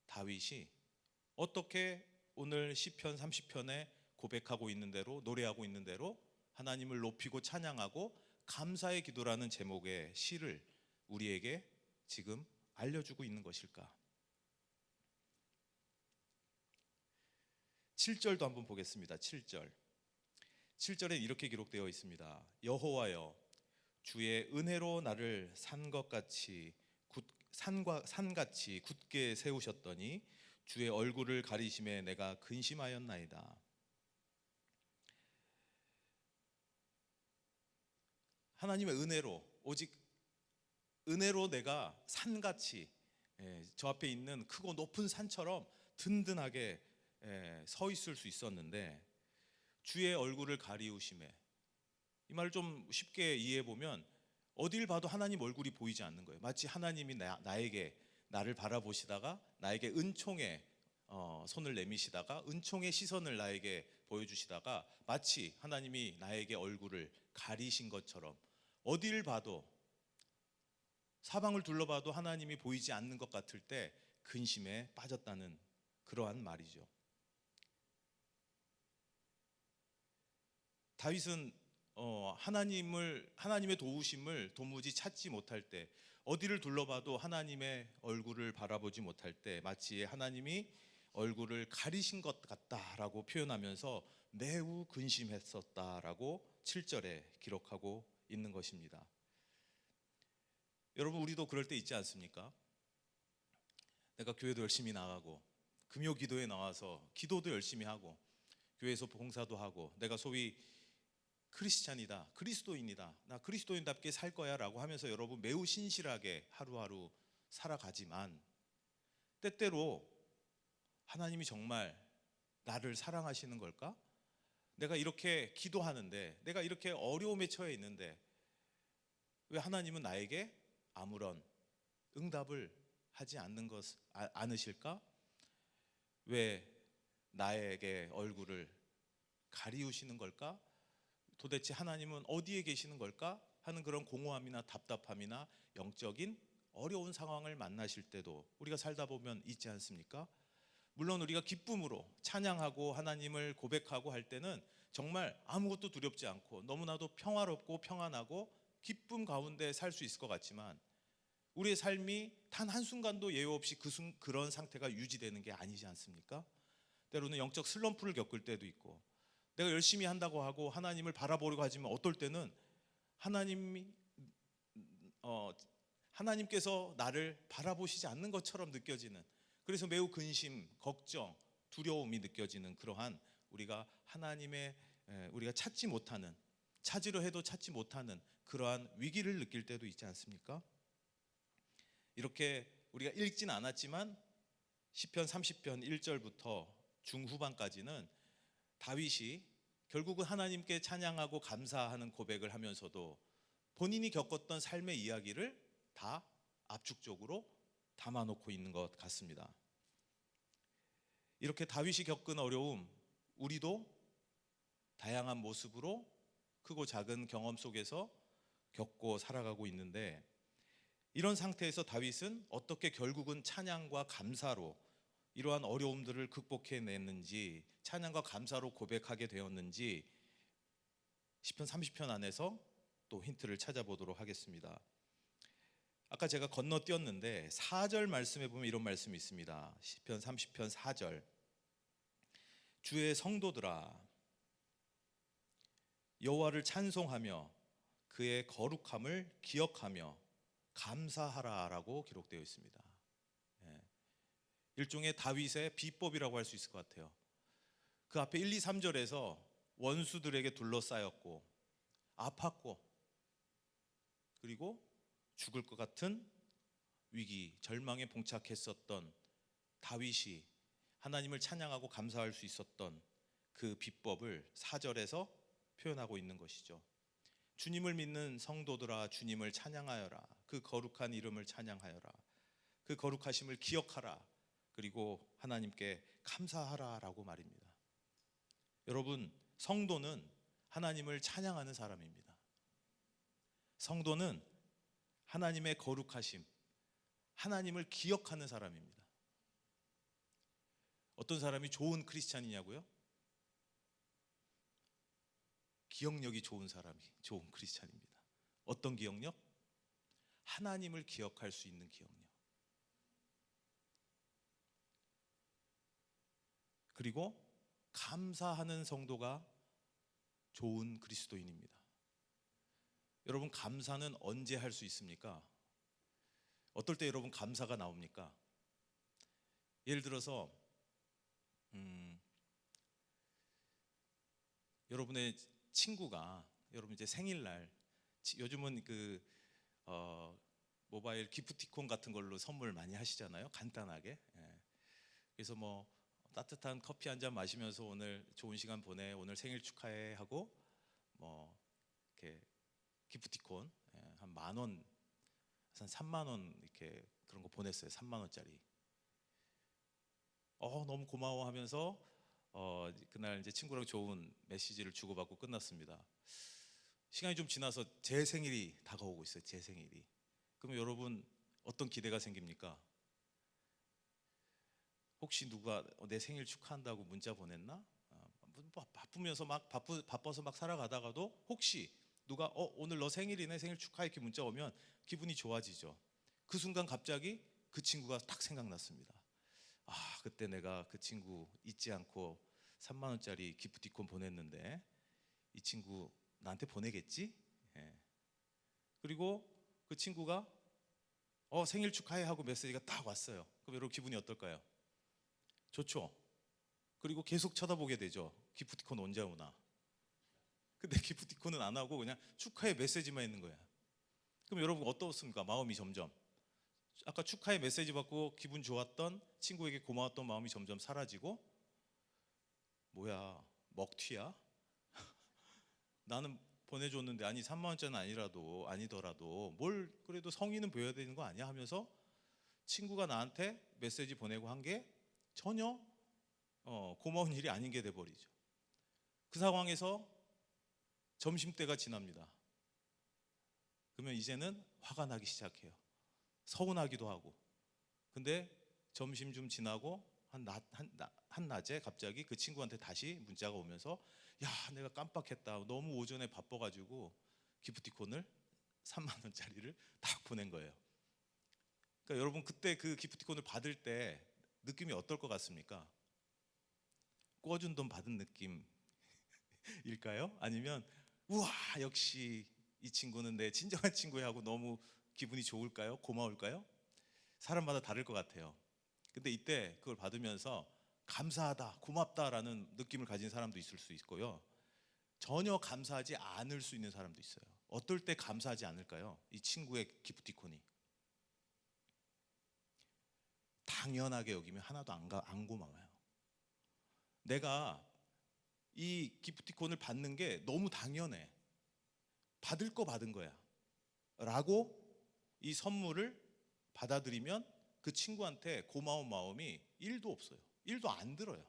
다윗이 어떻게 오늘 시편 30편에 고백하고 있는 대로, 노래하고 있는 대로 하나님을 높이고 찬양하고 감사의 기도라는 제목의 시를 우리에게 지금 알려주고 있는 것일까? 7절도 한번 보겠습니다. 7절. 7절에 이렇게 기록되어 있습니다. 여호와여, 주의 은혜로 나를 산같이 굳게 세우셨더니 주의 얼굴을 가리심에 내가 근심하였나이다. 하나님의 은혜로, 오직 은혜로 내가 산같이, 저 앞에 있는 크고 높은 산처럼 든든하게 서 있을 수 있었는데, 주의 얼굴을 가리우심에, 이 말을 좀 쉽게 이해해 보면 어딜 봐도 하나님 얼굴이 보이지 않는 거예요. 마치 하나님이 나를 바라보시다가 나에게 은총의 손을 내미시다가 은총의 시선을 나에게 보여주시다가 마치 하나님이 나에게 얼굴을 가리신 것처럼, 어딜 봐도, 사방을 둘러봐도 하나님이 보이지 않는 것 같을 때 근심에 빠졌다는 그러한 말이죠. 다윗은 하나님의 도우심을 도무지 찾지 못할 때, 어디를 둘러봐도 하나님의 얼굴을 바라보지 못할 때 마치 하나님이 얼굴을 가리신 것 같다라고 표현하면서 매우 근심했었다라고 7절에 기록하고 있는 것입니다. 여러분, 우리도 그럴 때 있지 않습니까? 내가 교회도 열심히 나가고 금요 기도에 나와서 기도도 열심히 하고 교회에서 봉사도 하고 내가 소위 크리스찬이다, 그리스도인이다, 나 그리스도인답게 살 거야 라고 하면서 여러분 매우 신실하게 하루하루 살아가지만, 때때로 하나님이 정말 나를 사랑하시는 걸까? 내가 이렇게 기도하는데, 내가 이렇게 어려움에 처해 있는데 왜 하나님은 나에게 아무런 응답을 하지 않으실까? 왜 나에게 얼굴을 가리우시는 걸까? 도대체 하나님은 어디에 계시는 걸까? 하는 그런 공허함이나 답답함이나 영적인 어려운 상황을 만나실 때도 우리가 살다 보면 있지 않습니까? 물론 우리가 기쁨으로 찬양하고 하나님을 고백하고 할 때는 정말 아무것도 두렵지 않고 너무나도 평화롭고 평안하고 기쁨 가운데 살 수 있을 것 같지만, 우리의 삶이 단 한순간도 예외 없이 그런 상태가 유지되는 게 아니지 않습니까? 때로는 영적 슬럼프를 겪을 때도 있고, 내가 열심히 한다고 하고 하나님을 바라보려고 하지만 어떨 때는 하나님께서 나를 바라보시지 않는 것처럼 느껴지는, 그래서 매우 근심, 걱정, 두려움이 느껴지는 그러한 우리가 우리가 찾으려 해도 찾지 못하는 그러한 위기를 느낄 때도 있지 않습니까? 이렇게 우리가 읽진 않았지만 시편 30편 1절부터 중후반까지는 다윗이 결국은 하나님께 찬양하고 감사하는 고백을 하면서도 본인이 겪었던 삶의 이야기를 다 압축적으로 담아놓고 있는 것 같습니다. 이렇게 다윗이 겪은 어려움, 우리도 다양한 모습으로 크고 작은 경험 속에서 겪고 살아가고 있는데, 이런 상태에서 다윗은 어떻게 결국은 찬양과 감사로 이러한 어려움들을 극복해냈는지, 찬양과 감사로 고백하게 되었는지 시편 30편 안에서 또 힌트를 찾아보도록 하겠습니다. 아까 제가 건너뛰었는데 4절 말씀에 보면 이런 말씀이 있습니다. 시편 30편 4절. 주의 성도들아, 여호와를 찬송하며 그의 거룩함을 기억하며 감사하라라고 기록되어 있습니다. 일종의 다윗의 비법이라고 할 수 있을 것 같아요. 그 앞에 1, 2, 3절에서 원수들에게 둘러싸였고 아팠고 그리고 죽을 것 같은 위기, 절망에 봉착했었던 다윗이 하나님을 찬양하고 감사할 수 있었던 그 비법을 4절에서 표현하고 있는 것이죠. 주님을 믿는 성도들아, 주님을 찬양하여라. 그 거룩한 이름을 찬양하여라. 그 거룩하심을 기억하라. 그리고 하나님께 감사하라라고 말입니다. 여러분, 성도는 하나님을 찬양하는 사람입니다. 성도는 하나님의 거룩하심, 하나님을 기억하는 사람입니다. 어떤 사람이 좋은 크리스찬이냐고요? 기억력이 좋은 사람이 좋은 크리스찬입니다. 어떤 기억력? 하나님을 기억할 수 있는 기억력. 그리고 감사하는 성도가 좋은 그리스도인입니다. 여러분, 감사는 언제 할 수 있습니까? 어떨 때 여러분 감사가 나옵니까? 예를 들어서 여러분의 친구가 여러분 이제 생일날, 요즘은 모바일 기프티콘 같은 걸로 선물 많이 하시잖아요. 간단하게. 예. 그래서 뭐 따뜻한 커피 한 잔 마시면서 오늘 좋은 시간 보내, 오늘 생일 축하해 하고 뭐 이렇게 기프티콘 한 10,000원, 한 30,000원 이렇게 그런 거 보냈어요. 30,000원짜리. 너무 고마워 하면서 그날 이제 친구랑 좋은 메시지를 주고받고 끝났습니다. 시간이 좀 지나서 제 생일이 다가오고 있어요. 제 생일이. 그럼 여러분 어떤 기대가 생깁니까? 혹시 누가 내 생일 축하한다고 문자 보냈나? 바쁘면서 바빠서 막 살아가다가도 혹시 누가 오늘 너 생일이네, 생일 축하해, 이렇게 문자 오면 기분이 좋아지죠. 그 순간 갑자기 그 친구가 딱 생각났습니다. 그때 내가 그 친구 잊지 않고 30,000원짜리 기프티콘 보냈는데 이 친구 나한테 보내겠지? 예. 그리고 그 친구가 생일 축하해 하고 메시지가 딱 왔어요. 그럼 여러분 기분이 어떨까요? 좋죠? 그리고 계속 쳐다보게 되죠. 기프티콘 언제 오나? 근데 기프티콘은 안 하고 그냥 축하의 메시지만 있는 거야. 그럼 여러분 어떻습니까? 마음이 점점, 아까 축하의 메시지 받고 기분 좋았던, 친구에게 고마웠던 마음이 점점 사라지고, 뭐야, 먹튀야? 나는 보내줬는데, 아니 30,000원짜리는 아니더라도 뭘 그래도 성의는 보여야 되는 거 아니야? 하면서 친구가 나한테 메시지 보내고 한 게 전혀 고마운 일이 아닌 게 돼버리죠. 그 상황에서 점심때가 지납니다. 그러면 이제는 화가 나기 시작해요. 서운하기도 하고. 근데 점심 좀 지나고 한낮에 갑자기 그 친구한테 다시 문자가 오면서, 야, 내가 깜빡했다. 너무 오전에 바빠가지고 기프티콘을 30,000원짜리를 딱 보낸 거예요. 그러니까 여러분 그때 그 기프티콘을 받을 때 느낌이 어떨 것 같습니까? 꿔준 돈 받은 느낌일까요? 아니면 우와, 역시 이 친구는 내 진정한 친구야 하고 너무 기분이 좋을까요? 고마울까요? 사람마다 다를 것 같아요. 근데 이때 그걸 받으면서 감사하다, 고맙다라는 느낌을 가진 사람도 있을 수 있고요, 전혀 감사하지 않을 수 있는 사람도 있어요. 어떨 때 감사하지 않을까요? 이 친구의 기프티콘이 당연하게 여기면 하나도 안 고마워요. 내가 이 기프티콘을 받는 게 너무 당연해, 받을 거 받은 거야 라고 이 선물을 받아들이면 그 친구한테 고마운 마음이 1도 없어요. 1도 안 들어요.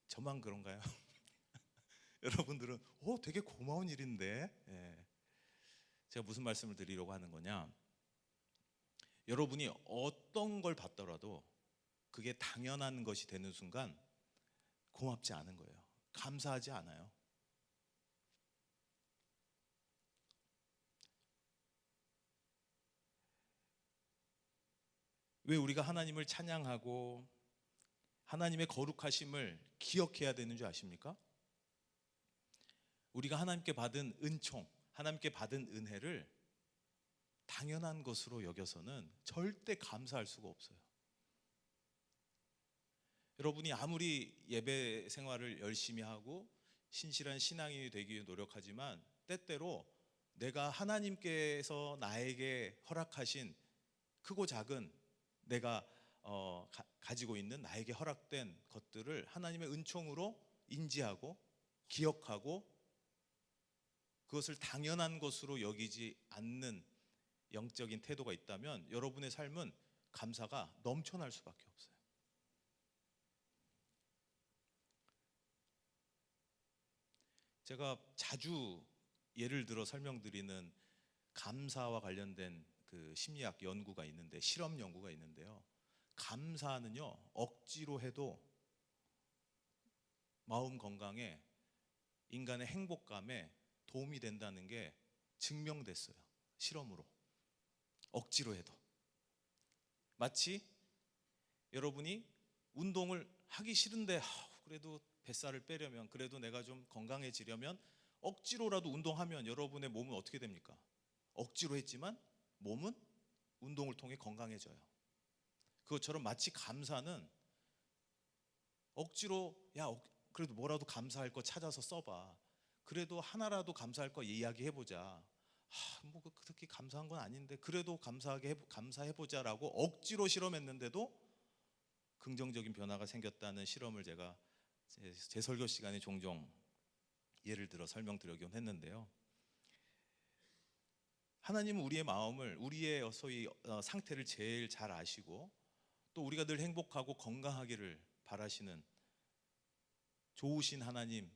저만 그런가요? 여러분들은 되게 고마운 일인데. 예. 제가 무슨 말씀을 드리려고 하는 거냐, 여러분이 어떤 걸 받더라도 그게 당연한 것이 되는 순간 고맙지 않은 거예요. 감사하지 않아요. 왜 우리가 하나님을 찬양하고 하나님의 거룩하심을 기억해야 되는 줄 아십니까? 우리가 하나님께 받은 은총, 하나님께 받은 은혜를 당연한 것으로 여겨서는 절대 감사할 수가 없어요. 여러분이 아무리 예배 생활을 열심히 하고 신실한 신앙인이 되기 위해 노력하지만 때때로 내가 하나님께서 나에게 허락하신 크고 작은, 내가 가지고 있는 나에게 허락된 것들을 하나님의 은총으로 인지하고 기억하고 그것을 당연한 것으로 여기지 않는 영적인 태도가 있다면 여러분의 삶은 감사가 넘쳐날 수밖에 없어요. 제가 자주 예를 들어 설명드리는 감사와 관련된 그 심리학 연구가 있는데, 실험 연구가 있는데요, 감사는요 억지로 해도 마음 건강에 인간의 행복감에 도움이 된다는 게 증명됐어요. 실험으로. 억지로 해도. 마치 여러분이 운동을 하기 싫은데 그래도 뱃살을 빼려면, 그래도 내가 좀 건강해지려면 억지로라도 운동하면 여러분의 몸은 어떻게 됩니까? 억지로 했지만 몸은 운동을 통해 건강해져요. 그것처럼 마치 감사는 억지로 그래도 뭐라도 감사할 거 찾아서 써봐. 그래도 하나라도 감사할 거 이야기해보자. 뭐 그렇게 감사한 건 아닌데 그래도 감사해보자라고 억지로 실험했는데도 긍정적인 변화가 생겼다는 실험을 제가 제 설교 시간에 종종 예를 들어 설명드리곤 했는데요. 하나님은 우리의 마음을, 우리의 소위 상태를 제일 잘 아시고 또 우리가 늘 행복하고 건강하기를 바라시는 좋으신 하나님인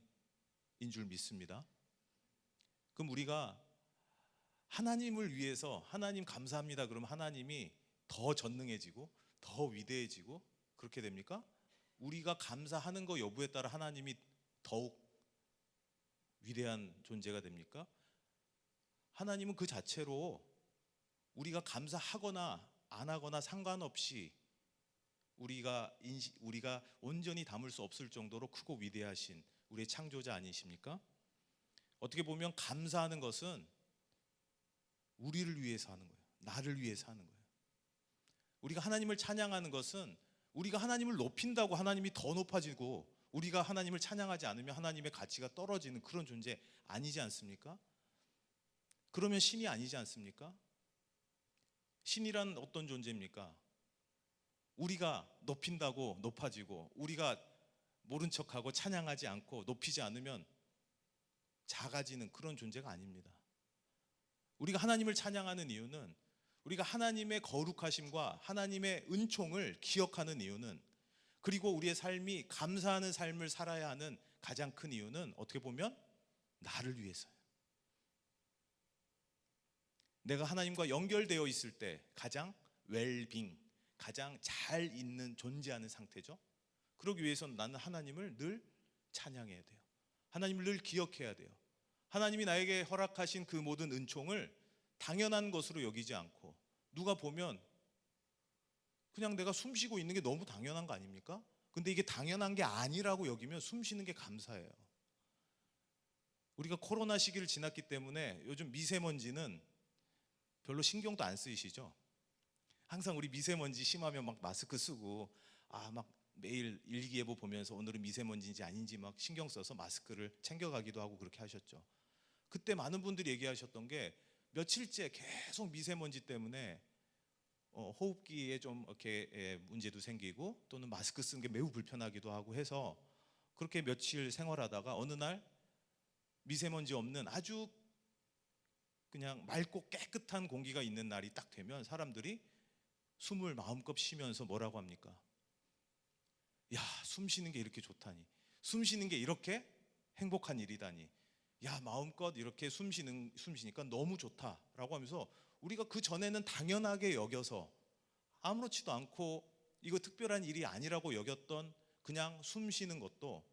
줄 믿습니다. 그럼 우리가 하나님을 위해서 하나님 감사합니다 그러면 하나님이 더 전능해지고 더 위대해지고 그렇게 됩니까? 우리가 감사하는 거 여부에 따라 하나님이 더욱 위대한 존재가 됩니까? 하나님은 그 자체로 우리가 감사하거나 안 하거나 상관없이 우리가 온전히 담을 수 없을 정도로 크고 위대하신 우리의 창조자 아니십니까? 어떻게 보면 감사하는 것은 우리를 위해서 하는 거예요. 나를 위해서 하는 거예요. 우리가 하나님을 찬양하는 것은 우리가 하나님을 높인다고 하나님이 더 높아지고 우리가 하나님을 찬양하지 않으면 하나님의 가치가 떨어지는 그런 존재 아니지 않습니까? 그러면 신이 아니지 않습니까? 신이란 어떤 존재입니까? 우리가 높인다고 높아지고 우리가 모른 척하고 찬양하지 않고 높이지 않으면 작아지는 그런 존재가 아닙니다. 우리가 하나님을 찬양하는 이유는 우리가 하나님의 거룩하심과 하나님의 은총을 기억하는 이유는, 그리고 우리의 삶이 감사하는 삶을 살아야 하는 가장 큰 이유는 어떻게 보면 나를 위해서예요. 내가 하나님과 연결되어 있을 때 가장 웰빙, 가장 잘 있는 존재하는 상태죠. 그러기 위해서는 나는 하나님을 늘 찬양해야 돼요. 하나님을 늘 기억해야 돼요. 하나님이 나에게 허락하신 그 모든 은총을 당연한 것으로 여기지 않고, 누가 보면 그냥 내가 숨 쉬고 있는 게 너무 당연한 거 아닙니까? 근데 이게 당연한 게 아니라고 여기면 숨 쉬는 게 감사해요. 우리가 코로나 시기를 지났기 때문에 요즘 미세먼지는 별로 신경도 안 쓰이시죠? 항상 우리 미세먼지 심하면 막 마스크 쓰고 막 매일 일기예보 보면서 오늘은 미세먼지인지 아닌지 막 신경 써서 마스크를 챙겨가기도 하고 그렇게 하셨죠. 그때 많은 분들이 얘기하셨던 게 며칠째 계속 미세먼지 때문에 호흡기에 좀 이렇게 문제도 생기고 또는 마스크 쓰는 게 매우 불편하기도 하고 해서 그렇게 며칠 생활하다가 어느 날 미세먼지 없는 아주 그냥 맑고 깨끗한 공기가 있는 날이 딱 되면 사람들이 숨을 마음껏 쉬면서 뭐라고 합니까? 야, 숨 쉬는 게 이렇게 좋다니, 숨 쉬는 게 이렇게 행복한 일이다니, 야, 마음껏 이렇게 숨 쉬니까 너무 좋다라고 하면서 우리가 그 전에는 당연하게 여겨서 아무렇지도 않고 이거 특별한 일이 아니라고 여겼던 그냥 숨 쉬는 것도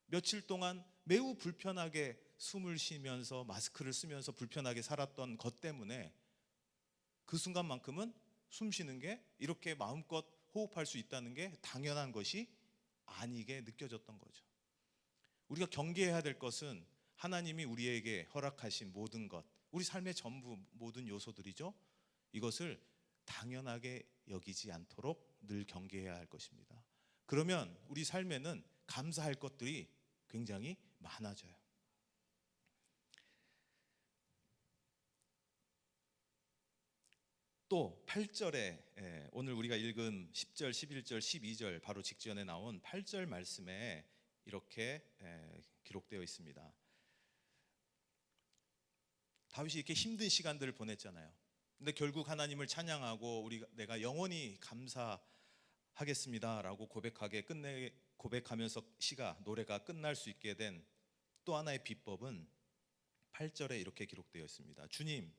며칠 동안 매우 불편하게 숨을 쉬면서 마스크를 쓰면서 불편하게 살았던 것 때문에 그 순간만큼은 숨 쉬는 게 이렇게 마음껏 호흡할 수 있다는 게 당연한 것이 아니게 느껴졌던 거죠. 우리가 경계해야 될 것은 하나님이 우리에게 허락하신 모든 것, 우리 삶의 전부 모든 요소들이죠. 이것을 당연하게 여기지 않도록 늘 경계해야 할 것입니다. 그러면 우리 삶에는 감사할 것들이 굉장히 많아져요. 또 8절에 오늘 우리가 읽은 10절, 11절, 12절 바로 직전에 나온 8절 말씀에 이렇게 기록되어 있습니다. 다윗이 이렇게 힘든 시간들을 보냈잖아요. 근데 결국 하나님을 찬양하고 내가 영원히 감사하겠습니다라고 고백하면서 노래가 끝날 수 있게 된 또 하나의 비법은 8절에 이렇게 기록되어 있습니다. 주님,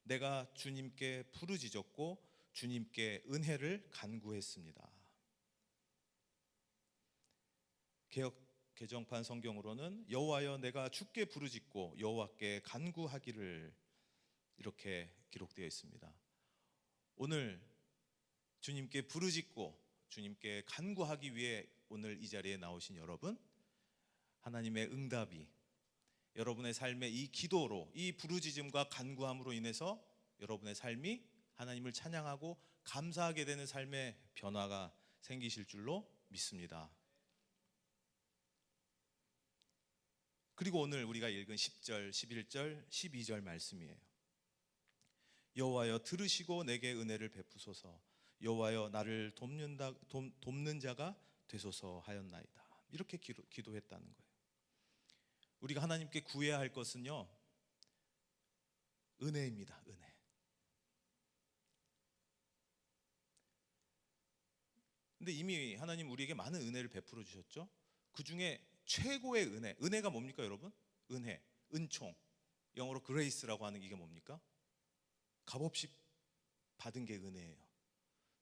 내가 주님께 부르짖었고 주님께 은혜를 간구했습니다. 개역 개정판 성경으로는 여호와여 내가 주께 부르짖고 여호와께 간구하기를 이렇게 기록되어 있습니다. 오늘 주님께 부르짖고 주님께 간구하기 위해 오늘 이 자리에 나오신 여러분, 하나님의 응답이 여러분의 삶의 이 기도로, 이 부르짖음과 간구함으로 인해서 여러분의 삶이 하나님을 찬양하고 감사하게 되는 삶의 변화가 생기실 줄로 믿습니다. 그리고 오늘 우리가 읽은 10절, 11절, 12절 말씀이에요. 여호와여 들으시고 내게 은혜를 베푸소서. 여호와여 나를 돕는 자가 되소서 하였나이다. 이렇게 기도했다는 거예요. 우리가 하나님께 구해야 할 것은요, 은혜입니다. 은혜. 근데 이미 하나님 우리에게 많은 은혜를 베풀어 주셨죠. 그 중에 최고의 은혜가 뭡니까 여러분? 은혜, 은총, 영어로 그레이스라고 하는 이게 뭡니까? 값없이 받은 게 은혜예요.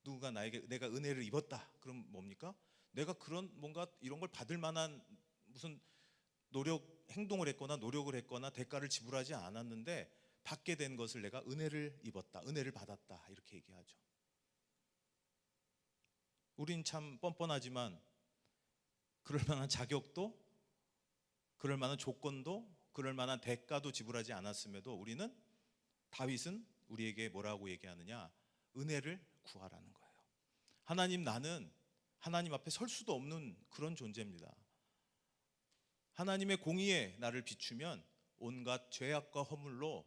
누군가 나에게 내가 은혜를 입었다 그럼 뭡니까? 내가 그런 뭔가 이런 걸 받을 만한 무슨 행동을 했거나 노력을 했거나 대가를 지불하지 않았는데 받게 된 것을 내가 은혜를 입었다, 은혜를 받았다 이렇게 얘기하죠. 우린 참 뻔뻔하지만 그럴 만한 자격도, 그럴 만한 조건도, 그럴 만한 대가도 지불하지 않았음에도 우리는, 다윗은 우리에게 뭐라고 얘기하느냐? 은혜를 구하라는 거예요. 하나님, 나는 하나님 앞에 설 수도 없는 그런 존재입니다. 하나님의 공의에 나를 비추면 온갖 죄악과 허물로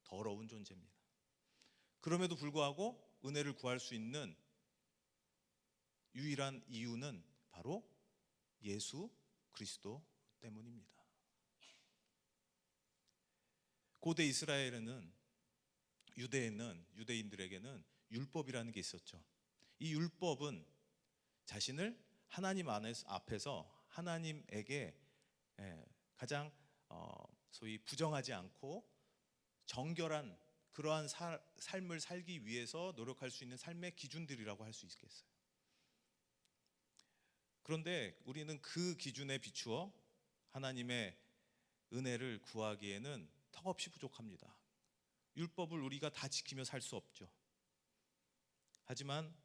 더러운 존재입니다. 그럼에도 불구하고 은혜를 구할 수 있는 유일한 이유는 바로 예수 그리스도 때문입니다. 고대 이스라엘에는, 유대인들에게는 율법이라는 게 있었죠. 이 율법은 자신을 하나님 앞에서 하나님에게 가장 소위 부정하지 않고 정결한 그러한 삶을 살기 위해서 노력할 수 있는 삶의 기준들이라고 할 수 있겠어요. 그런데 우리는 그 기준에 비추어 하나님의 은혜를 구하기에는 턱없이 부족합니다. 율법을 우리가 다 지키며 살 수 없죠. 하지만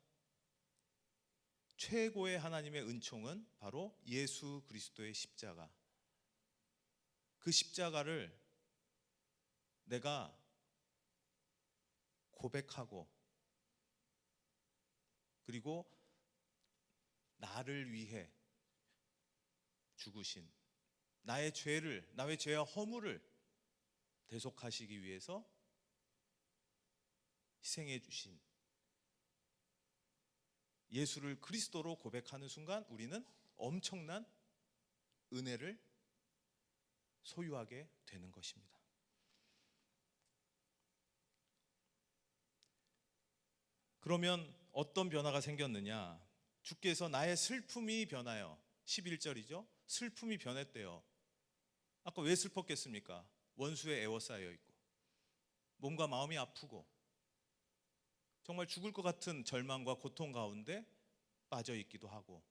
최고의 하나님의 은총은 바로 예수 그리스도의 십자가. 그 십자가를 내가 고백하고 그리고 나를 위해 죽으신, 나의 죄와 허물을 대속하시기 위해서 희생해 주신 예수를 그리스도로 고백하는 순간 우리는 엄청난 은혜를 소유하게 되는 것입니다. 그러면 어떤 변화가 생겼느냐? 주께서 나의 슬픔이 변하여, 11절이죠. 슬픔이 변했대요. 아까 왜 슬펐겠습니까? 원수에 애워싸여 있고 몸과 마음이 아프고 정말 죽을 것 같은 절망과 고통 가운데 빠져 있기도 하고,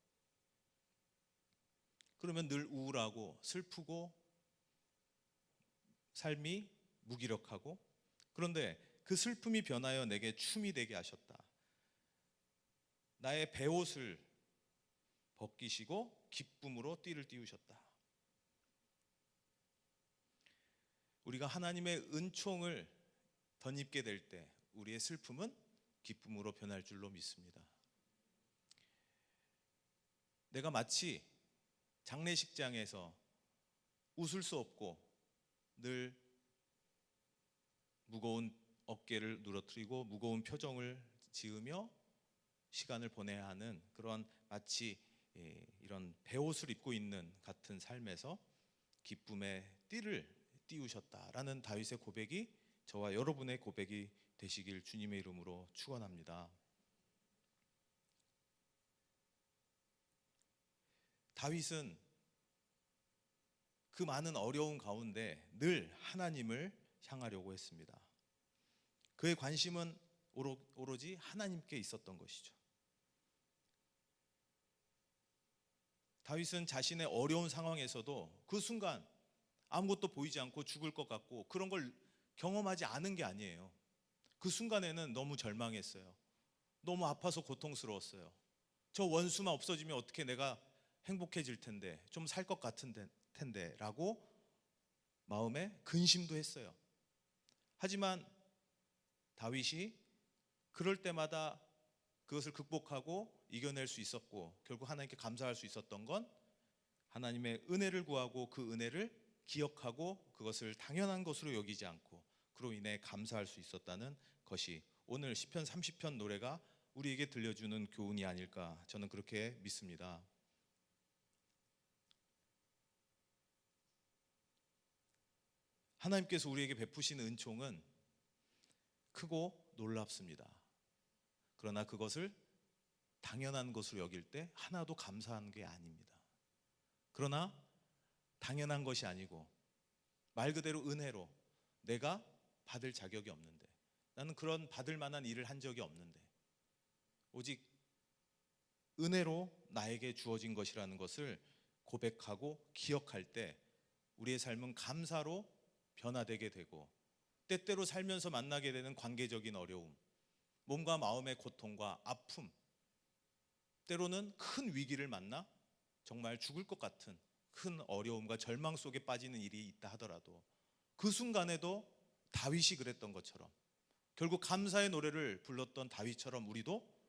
그러면 늘 우울하고 슬프고 삶이 무기력하고, 그런데 그 슬픔이 변하여 내게 춤이 되게 하셨다. 나의 베옷을 벗기시고 기쁨으로 띠를 띄우셨다. 우리가 하나님의 은총을 덧입게 될 때 우리의 슬픔은 기쁨으로 변할 줄로 믿습니다. 내가 마치 장례식장에서 웃을 수 없고 늘 무거운 어깨를 누러뜨리고 무거운 표정을 지으며 시간을 보내야 하는 그런 마치 이런 베옷을 입고 있는 같은 삶에서 기쁨의 띠를 띄우셨다라는 다윗의 고백이 저와 여러분의 고백이 되시길 주님의 이름으로 축원합니다. 다윗은 그 많은 어려움 가운데 늘 하나님을 향하려고 했습니다. 그의 관심은 오로지 하나님께 있었던 것이죠. 다윗은 자신의 어려운 상황에서도 그 순간 아무것도 보이지 않고 죽을 것 같고 그런 걸 경험하지 않은 게 아니에요. 그 순간에는 너무 절망했어요. 너무 아파서 고통스러웠어요. 저 원수만 없어지면 어떻게 내가 행복해질 텐데, 좀 살 것 같은 텐데 라고 마음에 근심도 했어요. 하지만 다윗이 그럴 때마다 그것을 극복하고 이겨낼 수 있었고, 결국 하나님께 감사할 수 있었던 건 하나님의 은혜를 구하고 그 은혜를 기억하고 그것을 당연한 것으로 여기지 않고 그로 인해 감사할 수 있었다는 것이 오늘 시편 30편 노래가 우리에게 들려주는 교훈이 아닐까, 저는 그렇게 믿습니다. 하나님께서 우리에게 베푸시는 은총은 크고 놀랍습니다. 그러나 그것을 당연한 것으로 여길 때 하나도 감사하는 게 아닙니다. 그러나 당연한 것이 아니고 말 그대로 은혜로, 내가 받을 자격이 없는데, 나는 그런 받을 만한 일을 한 적이 없는데 오직 은혜로 나에게 주어진 것이라는 것을 고백하고 기억할 때 우리의 삶은 감사로 변화되게 되고, 때때로 살면서 만나게 되는 관계적인 어려움, 몸과 마음의 고통과 아픔, 때로는 큰 위기를 만나 정말 죽을 것 같은 큰 어려움과 절망 속에 빠지는 일이 있다 하더라도 그 순간에도 다윗이 그랬던 것처럼, 결국 감사의 노래를 불렀던 다윗처럼 우리도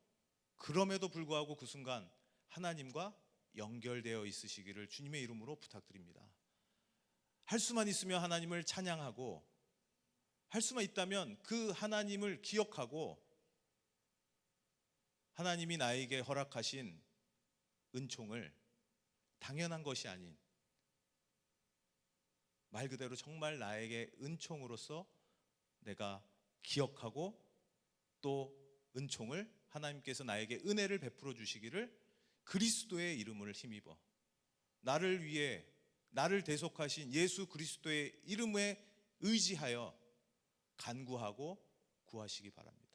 그럼에도 불구하고 그 순간 하나님과 연결되어 있으시기를 주님의 이름으로 부탁드립니다. 할 수만 있으면 하나님을 찬양하고, 할 수만 있다면 그 하나님을 기억하고, 하나님이 나에게 허락하신 은총을 당연한 것이 아닌 말 그대로 정말 나에게 은총으로서 내가 기억하고, 또 은총을 하나님께서 나에게 은혜를 베풀어 주시기를 그리스도의 이름을 힘입어 나를 위해 나를 대속하신 예수 그리스도의 이름에 의지하여 간구하고 구하시기 바랍니다.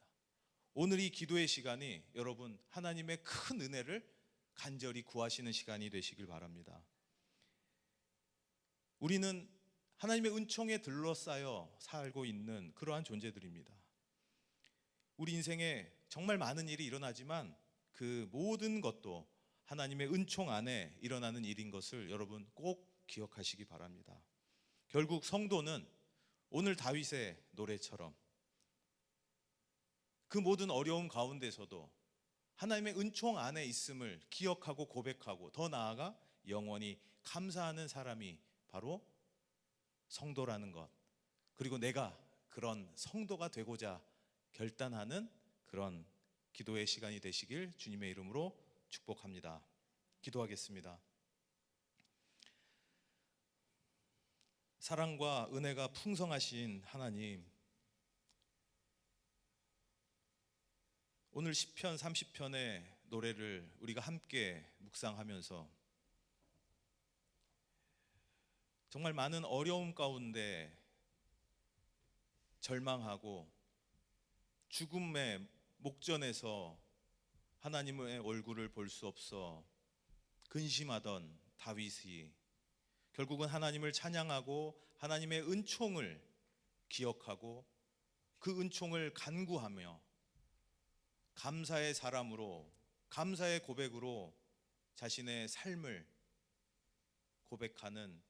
오늘 이 기도의 시간이 여러분 하나님의 큰 은혜를 간절히 구하시는 시간이 되시길 바랍니다. 우리는 하나님의 은총에 둘러싸여 살고 있는 그러한 존재들입니다. 우리 인생에 정말 많은 일이 일어나지만 그 모든 것도 하나님의 은총 안에 일어나는 일인 것을 여러분 꼭 기억하시기 바랍니다. 결국 성도는 오늘 다윗의 노래처럼 그 모든 어려움 가운데서도 하나님의 은총 안에 있음을 기억하고 고백하고, 더 나아가 영원히 감사하는 사람이 바로 성도라는 것, 그리고 내가 그런 성도가 되고자 결단하는 그런 기도의 시간이 되시길 주님의 이름으로 축복합니다. 기도하겠습니다. 사랑과 은혜가 풍성하신 하나님, 오늘 시편 30편의 노래를 우리가 함께 묵상하면서 정말 많은 어려움 가운데 절망하고 죽음의 목전에서 하나님의 얼굴을 볼 수 없어 근심하던 다윗이 결국은 하나님을 찬양하고 하나님의 은총을 기억하고 그 은총을 간구하며 감사의 사람으로, 감사의 고백으로 자신의 삶을 고백하는,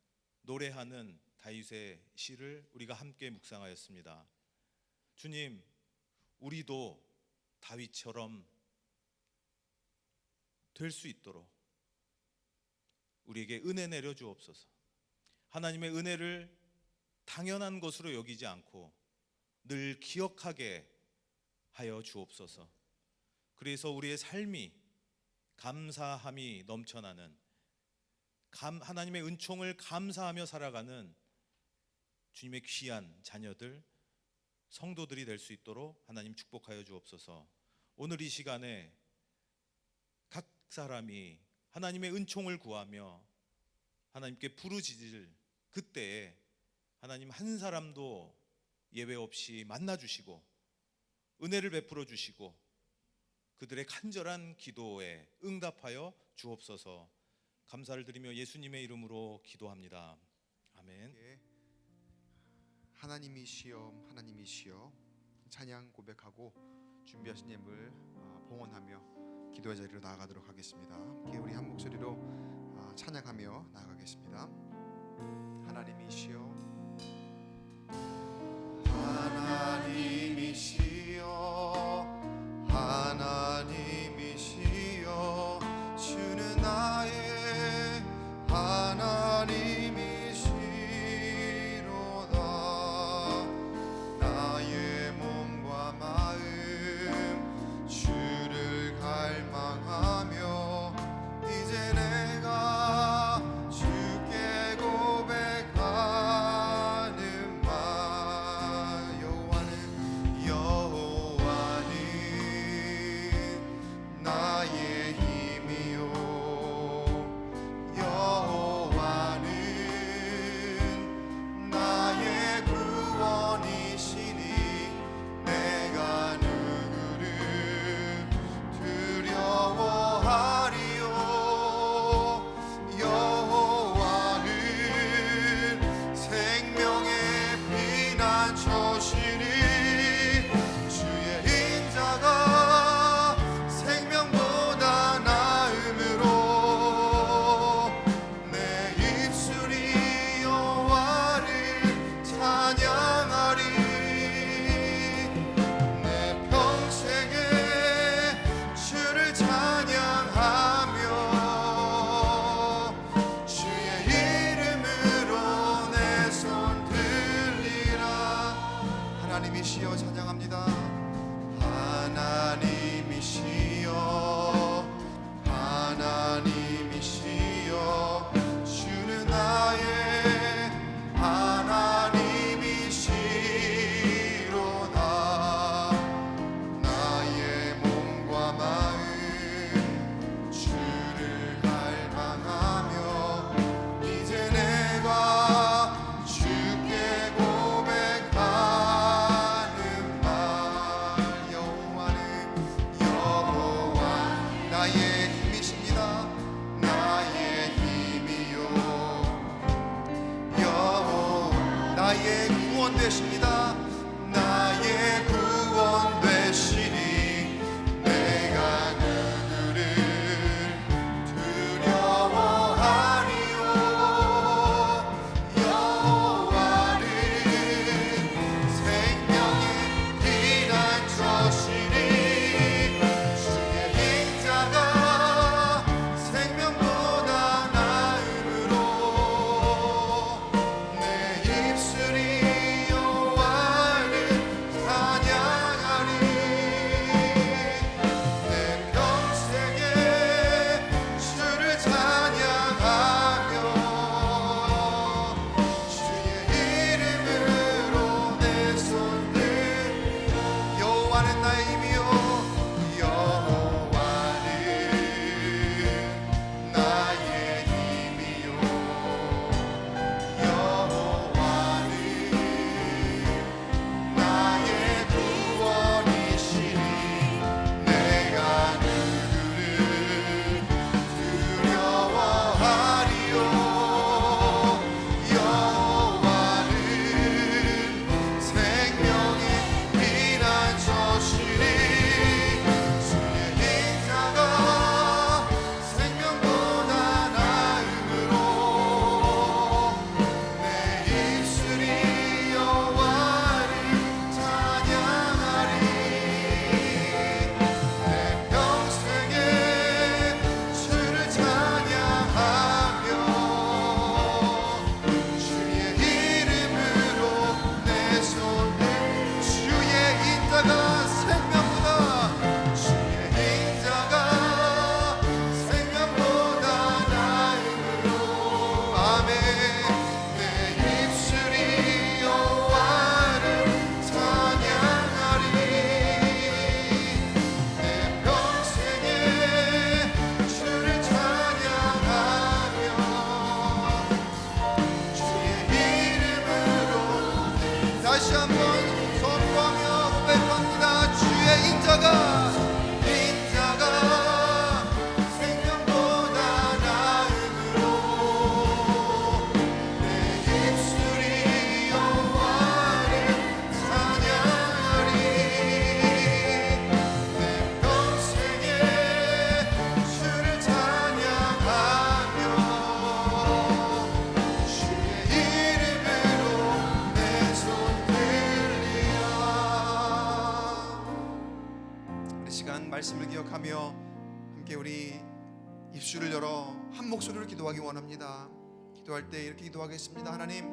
노래하는 다윗의 시를 우리가 함께 묵상하였습니다. 주님, 우리도 다윗처럼 될 수 있도록 우리에게 은혜 내려 주옵소서. 하나님의 은혜를 당연한 것으로 여기지 않고 늘 기억하게 하여 주옵소서. 그래서 우리의 삶이 감사함이 넘쳐나는, 하나님의 은총을 감사하며 살아가는 주님의 귀한 자녀들, 성도들이 될 수 있도록 하나님 축복하여 주옵소서. 오늘 이 시간에 각 사람이 하나님의 은총을 구하며 하나님께 부르짖을 그때에 하나님 한 사람도 예외 없이 만나 주시고 은혜를 베풀어 주시고 그들의 간절한 기도에 응답하여 주옵소서. 감사를 드리며 예수님의 이름으로 기도합니다. 아멘. 하나님이시여 하나님이시여 찬양 고백하고 준비하신 예물 봉헌하며 기도의 자리로 나아가도록 하겠습니다. 함께 우리 한 목소리로 찬양하며 나아가겠습니다. 하나님이시여 하나님이시여 하나님이시여 주는 나의 하나님이시로다. 나의 몸과 마음 주를 갈망하며 이제 내가 주께 고백하는 말. 여호와는 나의 힘이요 여호와는 나의 구원이시니 내가 누구를 두려워하리요. 여호와는 생명의 피난처시니 주의 인자가 생명보다 나음으로 내 입술이 여호와를 찬양하리. 내 평생에 주를 찬양하며 주의 이름으로 내 손 들리라. 하나님이시여 찬양합니다. 하나님이시여 하나님이시여 주는 나의 하나님이시로다. 나의 몸과 마음 주를 갈망하며 이제 내가 주께 고백하는 말. 여호와 나의 힘이십니다. 나의 힘이요 여호와 나의 구원 되십니다. 나의 구원 되시니 내가 누구를 두려워하리요. 여호와는 생명의 피난처시니 주의 인자가 생명보다 나음으로 내 입술이 여호와를 함께 우리 입술을 열어 한 목소리로 기도하기 원합니다. 기도할 때 이렇게 기도하겠습니다. 하나님,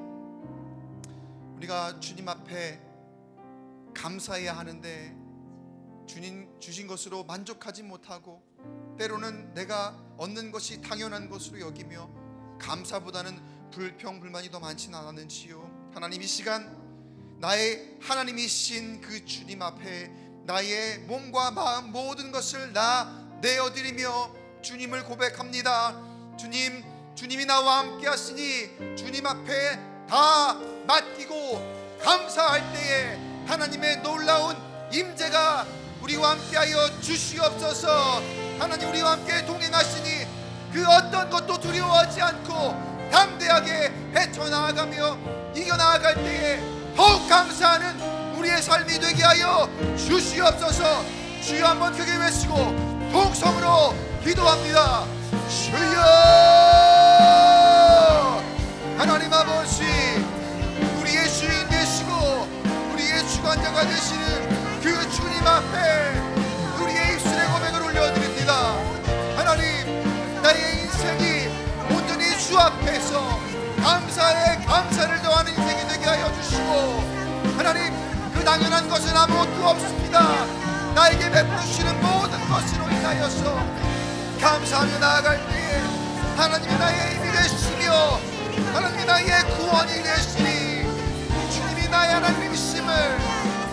우리가 주님 앞에 감사해야 하는데 주님 주신 것으로 만족하지 못하고 때로는 내가 얻는 것이 당연한 것으로 여기며 감사보다는 불평 불만이 더 많지는 않았는지요. 하나님, 이 시간 나의 하나님이신 그 주님 앞에 나의 몸과 마음 모든 것을 다 내어드리며 주님을 고백합니다. 주님, 주님이 나와 함께 하시니 주님 앞에 다 맡기고 감사할 때에 하나님의 놀라운 임재가 우리와 함께하여 주시옵소서. 하나님, 우리와 함께 동행하시니 그 어떤 것도 두려워하지 않고 담대하게 헤쳐나아가며 이겨나아갈 때에 더욱 감사하는 우리의 삶이 되게 하여 주시옵소서. 주여 한번 크게 외치고 통성으로 기도합니다. 주여! 하나님 아버지, 우리의 주인 되시고 우리의 주관자가 되시는 그 주님 앞에 우리의 입술의 고백을 올려드립니다. 하나님, 나의 인생이 온전히 주 앞에서 감사에 감사를 더하는 인생이 되게 하여 주시고, 하나님, 그 당연한 것은 아무것도 없습니다. 나에게 베푸시는 모든 것으로 인하여서 감사하며 나아갈 때에 하나님이 나의 힘이 되시며 하나님이 나의 구원이 되시니 주님이 나의 하나님이심을,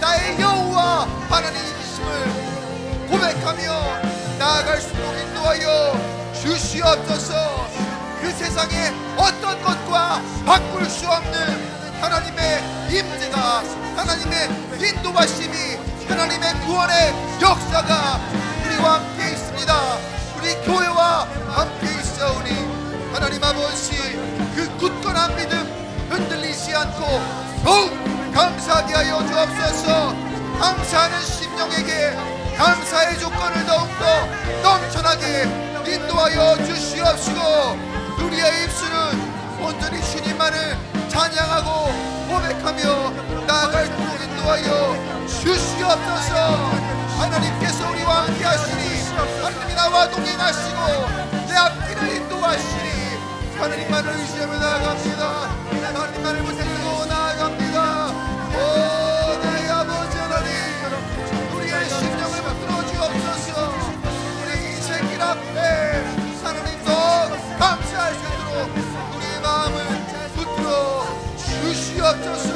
나의 여호와 하나님이심을 고백하며 나아갈 수 있도록 인도하여 주시옵소서. 그 세상에 어떤 것과 바꿀 수 없는 하나님의 임재가, 하나님의 인도하심이, 하나님의 구원의 역사가 우리와 함께 있습니다. 우리 교회와 함께 있사오니 하나님 아버지, 그 굳건한 믿음 흔들리지 않고 더욱 감사하게 하여 주옵소서. 감사하는 심령에게 감사의 조건을 더욱더 넘쳐나게 인도하여 주시옵시고, 우리의 입술은 온전히 주님만을 찬양하고 고백하며 나아갈 수 있도록 인도하여 주시옵소서. 하나님께서 우리와 함께 하시니, 하나님이 나와 동행하시고 내 앞길을 인도하시니 하나님만을 의지하며 나아갑니다. 하나님만을 붙들고 나아갑니다. 오, 나의 아버지 하나님, 우리의 심령을 붙들어 주옵소서. 우리 인생길 앞에 하나님 더 감사할 수 있도록 우리의 마음을 붙들어 주시옵소서.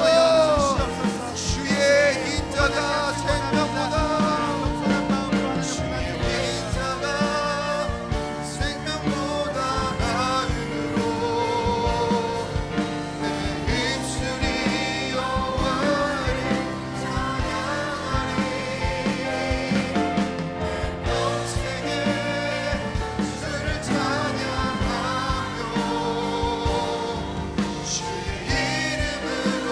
주의 인자가 생명보다, 주의 인자가 생명보다 나음으로 내 입술이 여호와를 찬양하리. 내 평생에 주를 찬양하며 주의 이름으로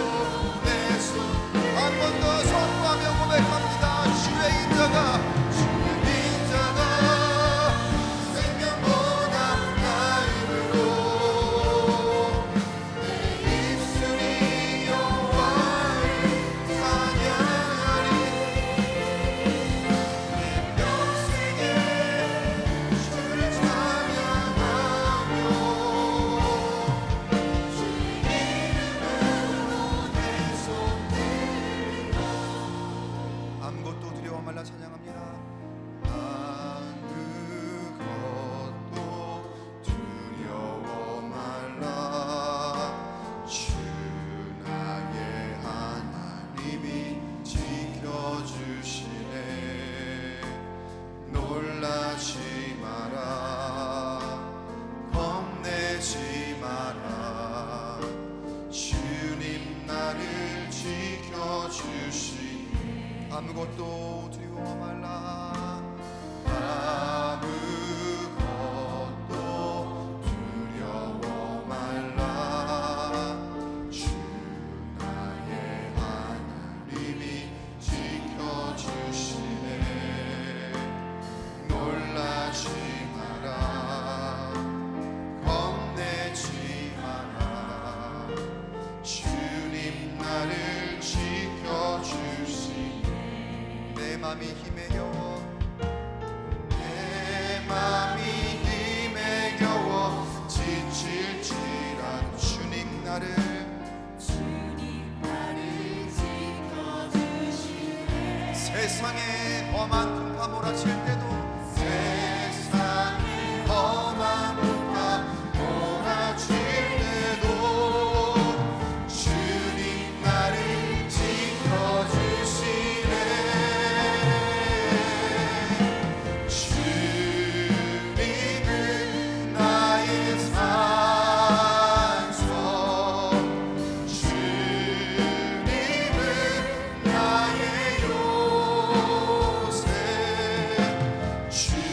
내 손 한 번 더 선포하며 고백합니다. 주의 인자가 생명보다 나음으로 내 입술이 여호와를 찬양하리. 내 평생에 주를 찬양하며 주의 이름으로 내 손 아무것도 두려워 말라 찬양합니다. 아무것도 두려워 말라. 주 나의 하나님이 지켜주시네. 놀라지 마라, 겁내지 마라. 주님 나를 지켜주시니 아무것도 두려워 말라. 아무것도 두려워 말라. 주 나의 하나님이 지켜주시네. 놀라지 마라, 겁내지 마라. 주님 나를 지켜주시니 내 맘이 힘에요 나를 지켜주시네. 세상에 험한 풍파 몰아칠 때도 세상에 험한 풍파 몰아칠 때도 주님 나를 지켜주시네. 주님은 나의 산소, 주님은 나의 요새, 주님은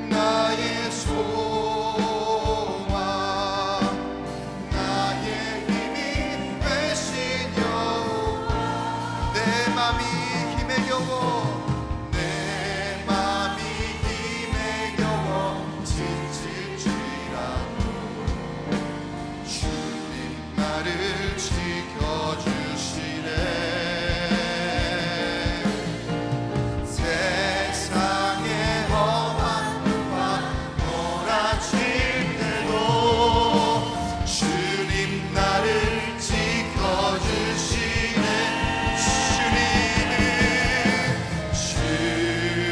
나의 소망, 나의 힘이 되신 여호와. 내 맘이 힘에 겨워, 내 맘이 힘에 겨워 지칠지라도 주님 나를 지켜주시네. 세상에 험한 풍파 몰아칠 때도 주님 나를 지켜주시네.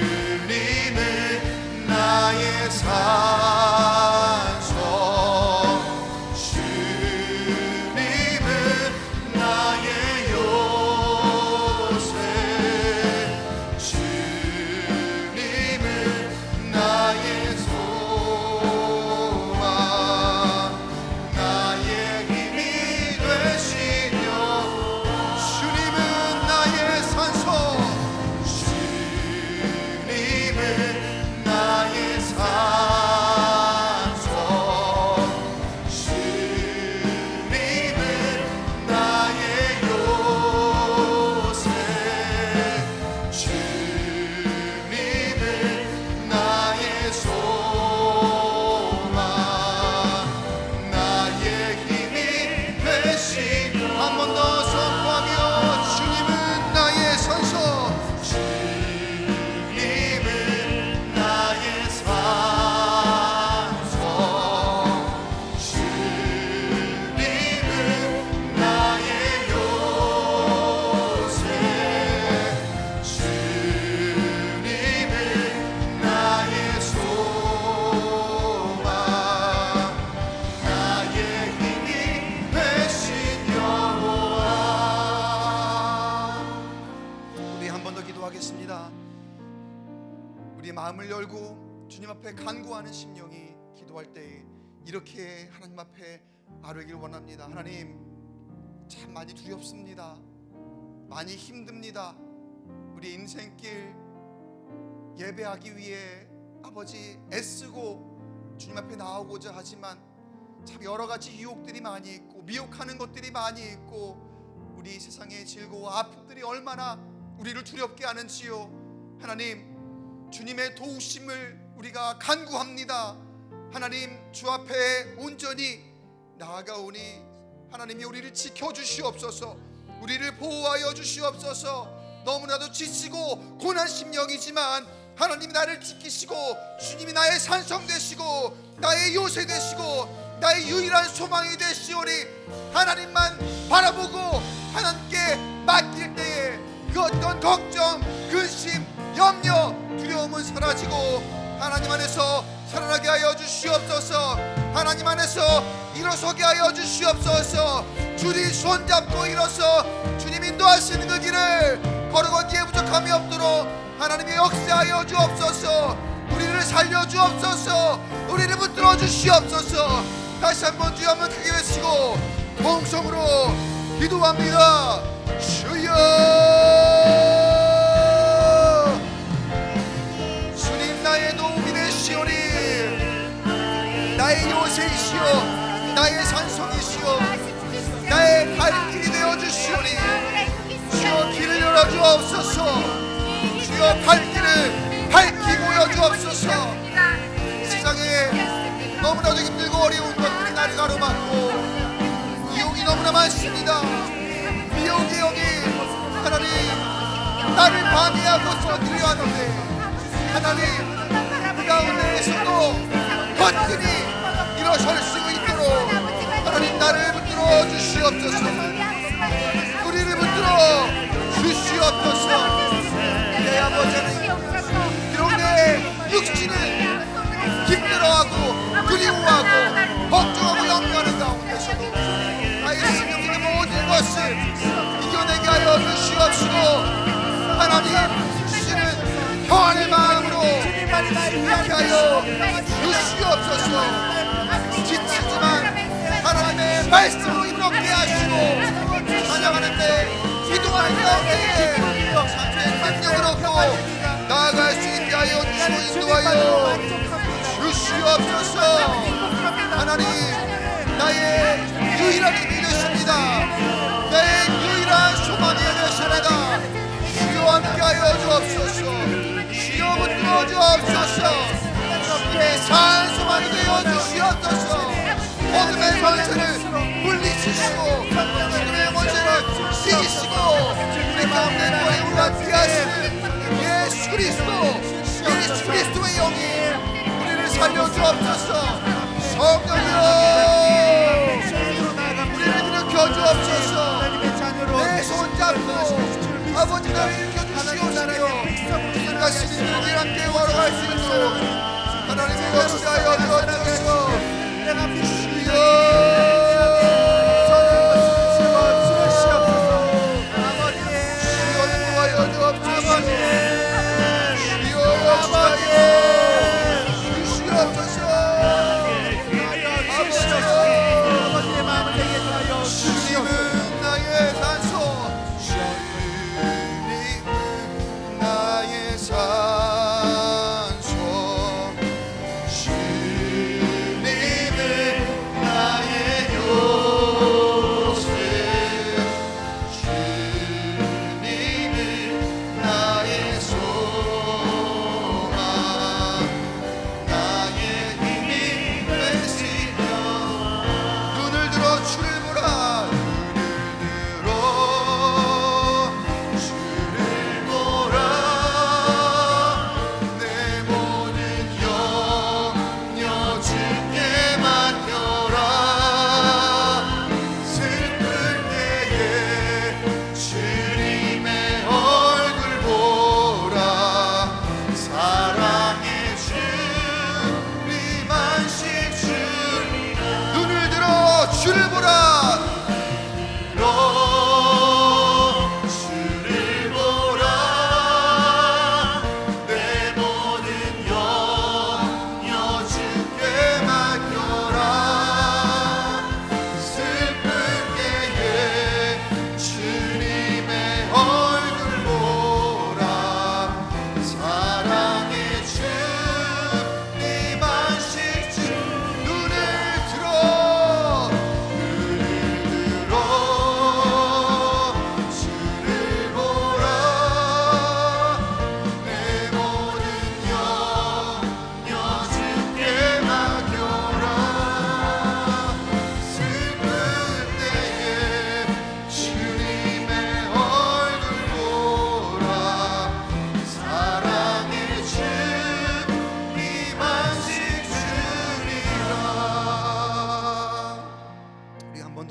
주님은 나의 산소, 주님은 나의 요새, 주님은 나의 소망, 나의 힘이 되시며, 주님은 나의 산소, 주님은 나의 산소, 주님은 나의 요새, 주님은 나의 소망, 나의 힘이 되신. 한 번 더 선포하며 주님은 나의 산소, 주님은 나의 산소, 주님은 나의 요새, 주님은 나의 소망, 나의 힘이 되신 여호와. 우리 한 번 더 기도하겠습니다. 우리 마음을 열고 주님 앞에 간구하는 심령이 기도할 때 이렇게 하나님 앞에 아뢰길 원합니다. 하나님, 참 많이 두렵습니다. 많이 힘듭니다. 우리 인생길 예배하기 위해 아버지 애쓰고 주님 앞에 나오고자 하지만 참 여러 가지 유혹들이 많이 있고 미혹하는 것들이 많이 있고 우리 세상의 즐거워 아픔들이 얼마나 우리를 두렵게 하는지요. 하나님, 주님의 도우심을 우리가 간구합니다. 하나님, 주 앞에 온전히 나아가오니 하나님이 우리를 지켜주시옵소서, 우리를 보호하여 주시옵소서. 너무나도 지치고 고난 심령이지만 하나님이 나를 지키시고 주님이 나의 산성 되시고 나의 요새 되시고 나의 유일한 소망이 되시오니 하나님만 바라보고 하나님께 맡길 때에 그 어떤 걱정, 근심, 염려, 두려움은 사라지고 하나님 안에서 살아나게 하여 주시옵소서. 하나님 안에서 일어서게 하여 주시옵소서. 주님 손잡고 일어서 주님 인도하시는 그 길을 걸어가기에 부족함이 없도록 하나님의 역사하여 주옵소서. 우리를 살려 주옵소서. 우리를 붙들어 주시옵소서. 다시 한번 주여 한번 크게 외치고 통성으로 기도합니다. 주여, 주님 나의 도움이 되시오니 나의 요새이시오 나의 산성이시오 나의 갈 길이 되어 주시오니 주여 길을 열어 주옵소서. 주여 갈 길을 밝히고 여주옵소서. 세상에 너무나도 힘들고 어려운 것들이 나를 가로막고 유혹이 너무나 많습니다. 미혹의 영이 하나님 나를 방해하고 쓰러뜨려 하는데 하나님 그 가운데에서도 거뜬히 일어설 수 있도록 주시옵소서. 우리를 붙들어 주시옵소서. 내 아버지는 비록 내 육신을 힘들어하고 두려워하고 걱정하고 염려하는 가운데서도 나의 생명의 모든 것을 이겨내게 하여 주시옵시고, 하나님 주시는 평안의 마음으로 이렇게 하여 주시옵소서. 지치지만 하나님의 말씀으로 이렇게 하시고, 찬양하는데 기도하는 가운데에 능력을 얻고 나아갈 수 있게 하여 주시고 인도하여 주시옵소서. 하나님, 나의 유일한 힘이 되십니다. 내 유일한 소망이 되십니다. 주여 함께하여 주옵소서. 주여 붙들어 주옵소서. 내 산 소망이 되어 주시옵소서. 어둠의 권세를 물리치시고 어둠의 권세를 이기시고 우리 가운데 너의 우리가 피하시는 예수 그리스도의 영이 우리를 살려주옵소서. 성령이여 우리를 일으켜 주옵소서. 내 손잡고 아버지 나를 일으켜 주시옵시며 다시 우리 함께 걸어갈 수 있도록 하나님의 역사하여 주옵소서. 주여 주님은 나의 산소, 주님은 나의 산소, 주님은 나의 요새, 주님은 나의 소망, 나의 힘이 되시며 눈을 들어 주를 보라. 주를 보라. 주를 보라. 내 모든 염려 주께 맡겨라. 슬픈 때에 주님의 얼굴 보라. 사랑의 주님 안식 주 눈을 들어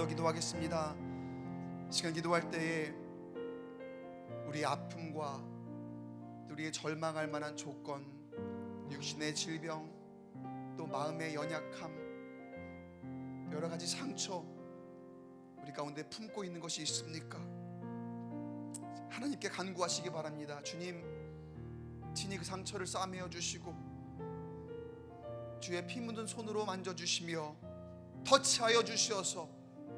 기도하겠습니다. 시간 기도할 때에 우리의 아픔과 우리의 절망할 만한 조건, 육신의 질병, 또 마음의 연약함, 여러 가지 상처 우리 가운데 품고 있는 것이 있습니까? 하나님께 간구하시기 바랍니다. 주님, 친히 그 상처를 싸매어 주시고 주의 피 묻은 손으로 만져주시며 터치하여 주시어서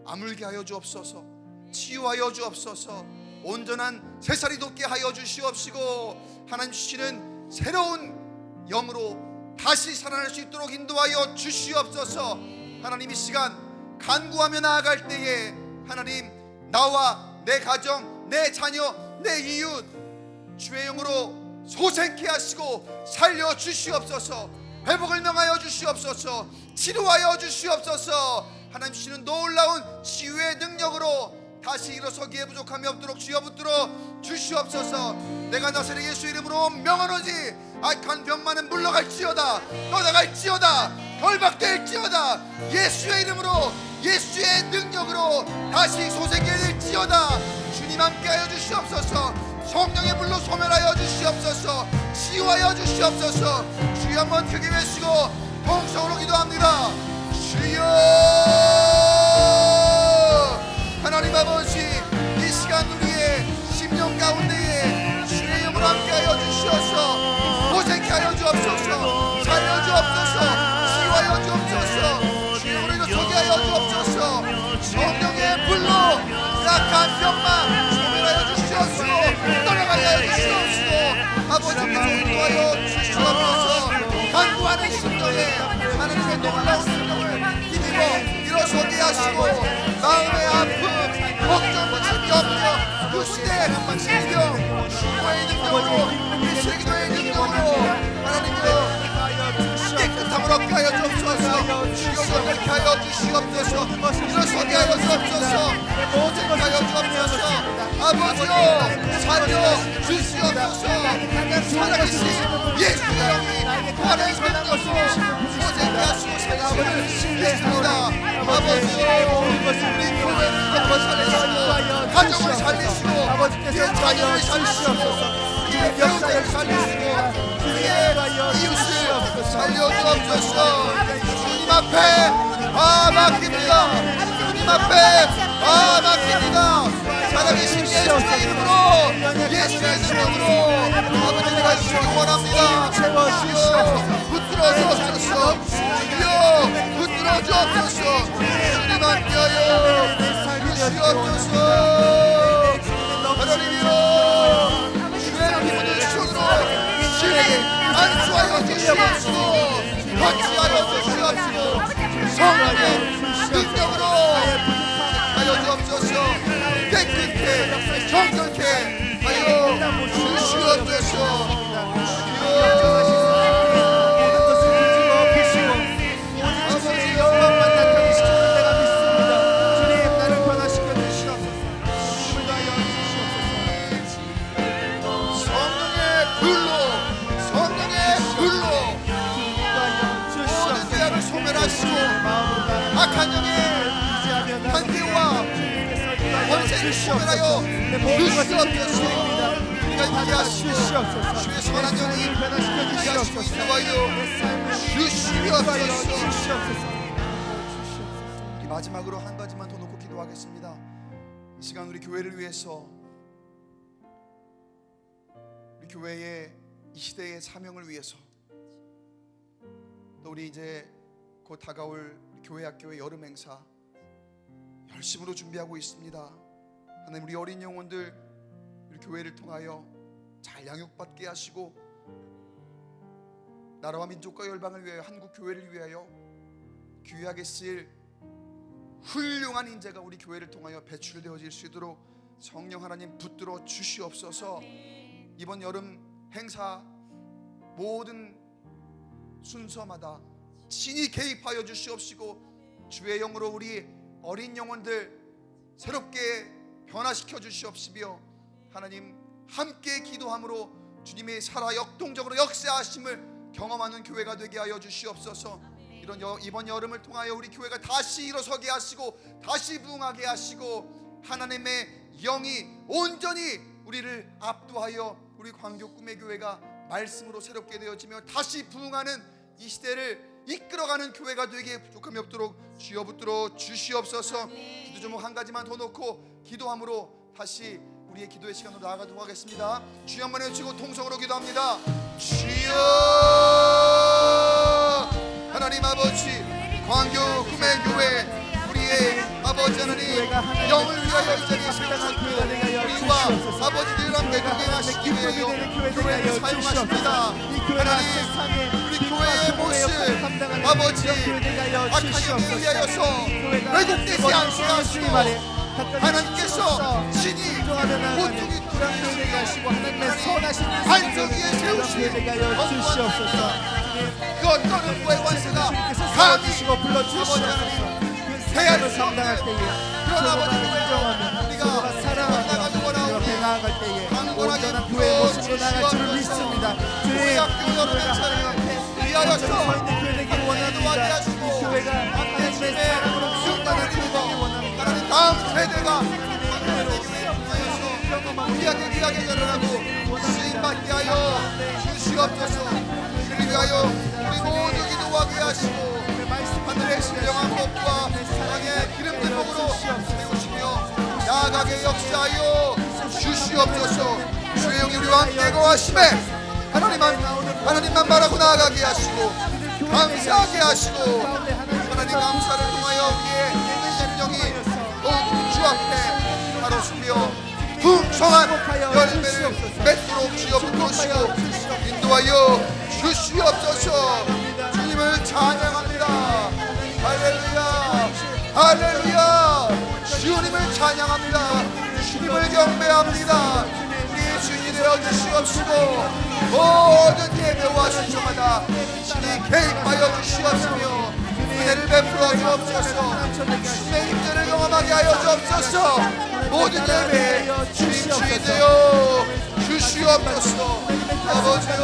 아물게 하여 주옵소서. 치유하여 주옵소서. 온전한 새살이 돋게 하여 주시옵시고 하나님 주시는 새로운 영으로 다시 살아날 수 있도록 인도하여 주시옵소서. 하나님 이 시간 간구하며 나아갈 때에 하나님 나와 내 가정, 내 자녀, 내 이웃 주의 영으로 소생케 하시고 살려 주시옵소서. 회복을 명하여 주시옵소서. 치료하여 주시옵소서. 하나님 주시는 놀라운 치유의 능력으로 다시 일어서기에 부족함이 없도록 주여 붙들어 주시옵소서. 내가 나사렛 예수 이름으로 명하노니 악한 병만은 물러갈지어다, 떠나갈지어다, 결박될지어다. 예수의 이름으로 예수의 능력으로 다시 솟게 될지어다. 주님 함께하여 주시옵소서. 성령의 불로 소멸하여 주시옵소서. 치유하여 주시옵소서. 주여 한번 크게 외치고 통성으로 기도합니다. 주여 하나님 아버지, 이 시간 우리의 심령 가운데에 주의 영으로 함께하여 주시옵소서. 보색케 하여 주옵소서. 살려 주옵소서. 치유하여 주옵소서. 주의 영으로 서게 하여 주옵소서. 성령의 불로 약한 병만 소멸하여 주시옵소서. 떠나가게 하여 주시옵소서. 아버지께서 인도하여 주시옵소서. 간구하는 심령에 하나님의 놀라운 능력을 힘입어 일어서게 하시고 마음의 아픔, 걱정, 염려, 육신의 질병, 충고의 능력으로 미치의 기도의 능력으로 하나님께서 깨끗함을 얻게 하여 주옵소서. 주여 그렇게 하여 주시옵소서. 일어서게 하여 주옵소서. 오직하게 하여 주옵소서. 아버지여 살려 주시옵소서. 살아계신 예수의 영이 부활의 능력으로 오직하게 하시고 살리시옵소서. 아버지여 우리 교회를 살리시고 가정을 살리시고 우리의 자녀를 살리시고 우리의 배우자를 살리시고 우리의 이웃을 살려주옵소서. 주님 앞에 맡깁니다. 주님 앞에 맡깁니다. 살아계신 예수의 이름으로 예수의 이름으로 아버지를 가시기 원합니다. 주여 붙들어 주옵소서. 주여 붙들어 주옵소서. 주님 함께하여 주시옵소서. 하나님이여 주의 기분을 손으로 신에게 안수하여 주시옵시고 거치하여 주시옵시고 성령의 능력으로 하여 주옵소서. 깨끗해 정결케 하여 주시옵소서. 악한 영의 한계와 권세를 소멸하여 주시옵소서. 우리가 이해하시고 주의 선한 영이 이해하시고 인도하여 주시옵소서. 우리 마지막으로 한 가지만 더 놓고 기도하겠습니다. 이 시간 우리 교회를 위해서, 우리 교회의 이 시대의 사명을 위해서, 또 우리 이제 곧 다가올 교회 학교의 여름 행사 열심으로 준비하고 있습니다. 하나님, 우리 어린 영혼들 우리 교회를 통하여 잘 양육받게 하시고 나라와 민족과 열방을 위하여, 한국 교회를 위하여 귀하게 쓰일 훌륭한 인재가 우리 교회를 통하여 배출되어질 수 있도록 성령 하나님 붙들어 주시옵소서. 이번 여름 행사 모든 순서마다 친히 개입하여 주시옵시고 주의 영으로 우리 어린 영혼들 새롭게 변화시켜 주시옵시며 하나님 함께 기도함으로 주님의 살아 역동적으로 역사하심을 경험하는 교회가 되게 하여 주시옵소서. 이번 여름을 통하여 우리 교회가 다시 일어서게 하시고 다시 부흥하게 하시고 하나님의 영이 온전히 우리를 압도하여 우리 광교 꿈의 교회가 말씀으로 새롭게 되어지며 다시 부흥하는 이 시대를 이끌어가는 교회가 되게 부족함이 없도록 주여 붙들어 주시옵소서. 기도 제목 한 가지만 더 놓고 기도함으로 다시 우리의 기도의 시간으로 나아가도록 하겠습니다. 주여 한번 외치고 통성으로 기도합니다. 주여 하나님 아버지, 광교 꿈의 교회 우리의 아버지 하나님 영을 위하여 이 자리에 세우셨고 우리와 아버지들 함께 동행하시기 위하여 교회를 사용하십니다. 하나님 우리 교회의 모습 아버지 악한 영에 의하여서 왜곡되지 않게 하시고 하나님께서 친히 고통이 되게 하시고 하나님의 선하신 반석 위에 세우시고 그 어떤 음부의 관세가 감히 불러주시옵소서. 해야를 감당할 때에 그런 아버지를 인정하며 우리가 사랑하며 옆에 나아갈 때에 온전한 교회의 모습으로 나아갈 줄을 믿습니다. 주의 학교 여러 행사를 위하여서 서 있는 교회 되길 원합니다. 이 교회가 하나님의 사랑으로 충만한 귀하게 전하고 쓰임받게 하여 주시옵소서. 그를 위하여 우리 모두 기도하게 하시고 하늘의 신령한 복과 땅의 기름진 복으로 세우시며 나아가게 역사하여 주시옵소서. 주의 영이 우리와 함께 거하심에 하나님만 바라고 나아가게 하시고 감사하게 하시고 하나님 감사를 통하여 우리의 심령이 더욱 주 앞에 바로 서며 풍성한 열매를 맺도록 주여 붙드시고 인도하여 주시옵소서. 주님을 찬양합니다. 할렐루야 할렐루야. 주님을 찬양합니다. 주님을 경배합니다. 우리 주인이 되어 주시옵시고 모든 예배와 신청마다 신이 개입하여 주시옵시며 은혜를 베풀어 주옵소서. 주님의 임재를 경험하게 하여 주옵소서. 모든 예배에 주인 되어 주시옵소서. 아버지여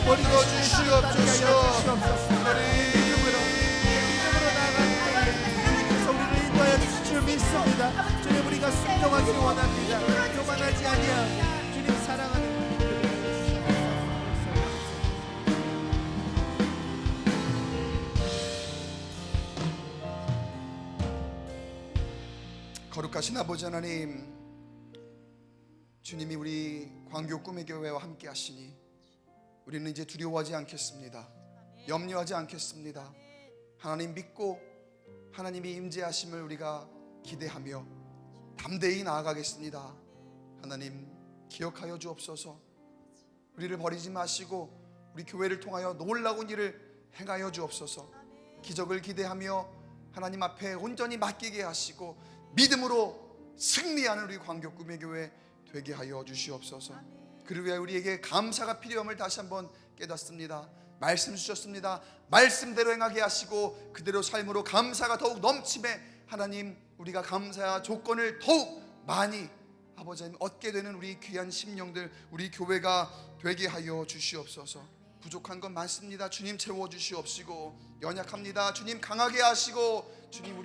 붙들어 주시옵소서. 믿습니다. 주님 우리가 순종하기를 원합니다. 교만하지 아니하고 주님 사랑하는 거룩하신 아버지 하나님, 주님이 우리 광교 꿈의 교회와 함께 하시니 우리는 이제 두려워하지 않겠습니다. 염려하지 않겠습니다. 하나님 믿고 하나님이 임재하심을 우리가 기대하며 담대히 나아가겠습니다. 하나님 기억하여 주옵소서. 우리를 버리지 마시고 우리 교회를 통하여 놀라운 일을 행하여 주옵소서. 기적을 기대하며 하나님 앞에 온전히 맡기게 하시고 믿음으로 승리하는 우리 광교 꿈의 교회 되게 하여 주시옵소서. 그를 위해 우리에게 감사가 필요함을 다시 한번 깨닫습니다. 말씀 주셨습니다. 말씀대로 행하게 하시고 그대로 삶으로 감사가 더욱 넘침에 하나님 우리가 감사와 조건을 더욱 많이 아버지 하나님 얻게 되는 우리 귀한 심령들 우리 교회가 되게 하여 주시옵소서. 부족한 건 많습니다. 주님 채워주시옵시고 연약합니다. 주님 강하게 하시고 주님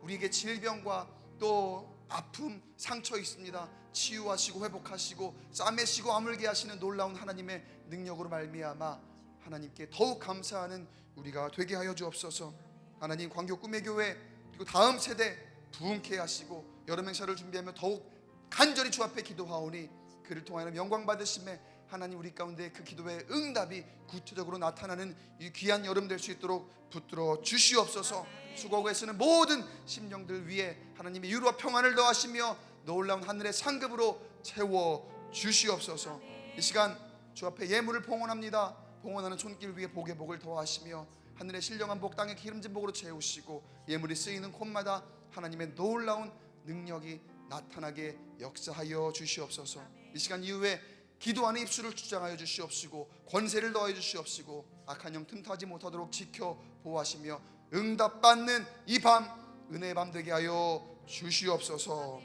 우리에게 질병과 또 아픔 상처 있습니다. 치유하시고 회복하시고 싸매시고 아물게 하시는 놀라운 하나님의 능력으로 말미암아 하나님께 더욱 감사하는 우리가 되게 하여 주옵소서. 하나님 광교 꿈의 교회 그리고 다음 세대 부흥케 하시고 여름 행사를 준비하며 더욱 간절히 주 앞에 기도하오니 그를 통하여 영광 받으심에 하나님 우리 가운데 그 기도의 응답이 구체적으로 나타나는 이 귀한 여름 될 수 있도록 붙들어 주시옵소서. 수고하고 애쓰는 모든 심령들 위에 하나님의 유로와 평안을 더하시며 놀라운 하늘의 상급으로 채워 주시옵소서. 이 시간 주 앞에 예물을 봉헌합니다. 봉헌하는 손길 위에 복의 복을 더하시며 하늘의 신령한 복 땅의 기름진 복으로 채우시고 예물이 쓰이는 곳마다 하나님의 놀라운 능력이 나타나게 역사하여 주시옵소서. 이 시간 이후에 기도하는 입술을 주장하여 주시옵시고 권세를 더하여 주시옵시고 악한 영 틈타지 못하도록 지켜 보호하시며 응답받는 이 밤 은혜의 밤 되게 하여 주시옵소서.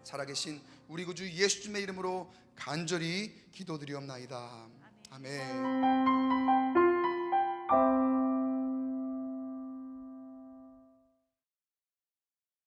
살아계신 우리 구주 예수님의 이름으로 간절히 기도드리옵나이다. 아멘.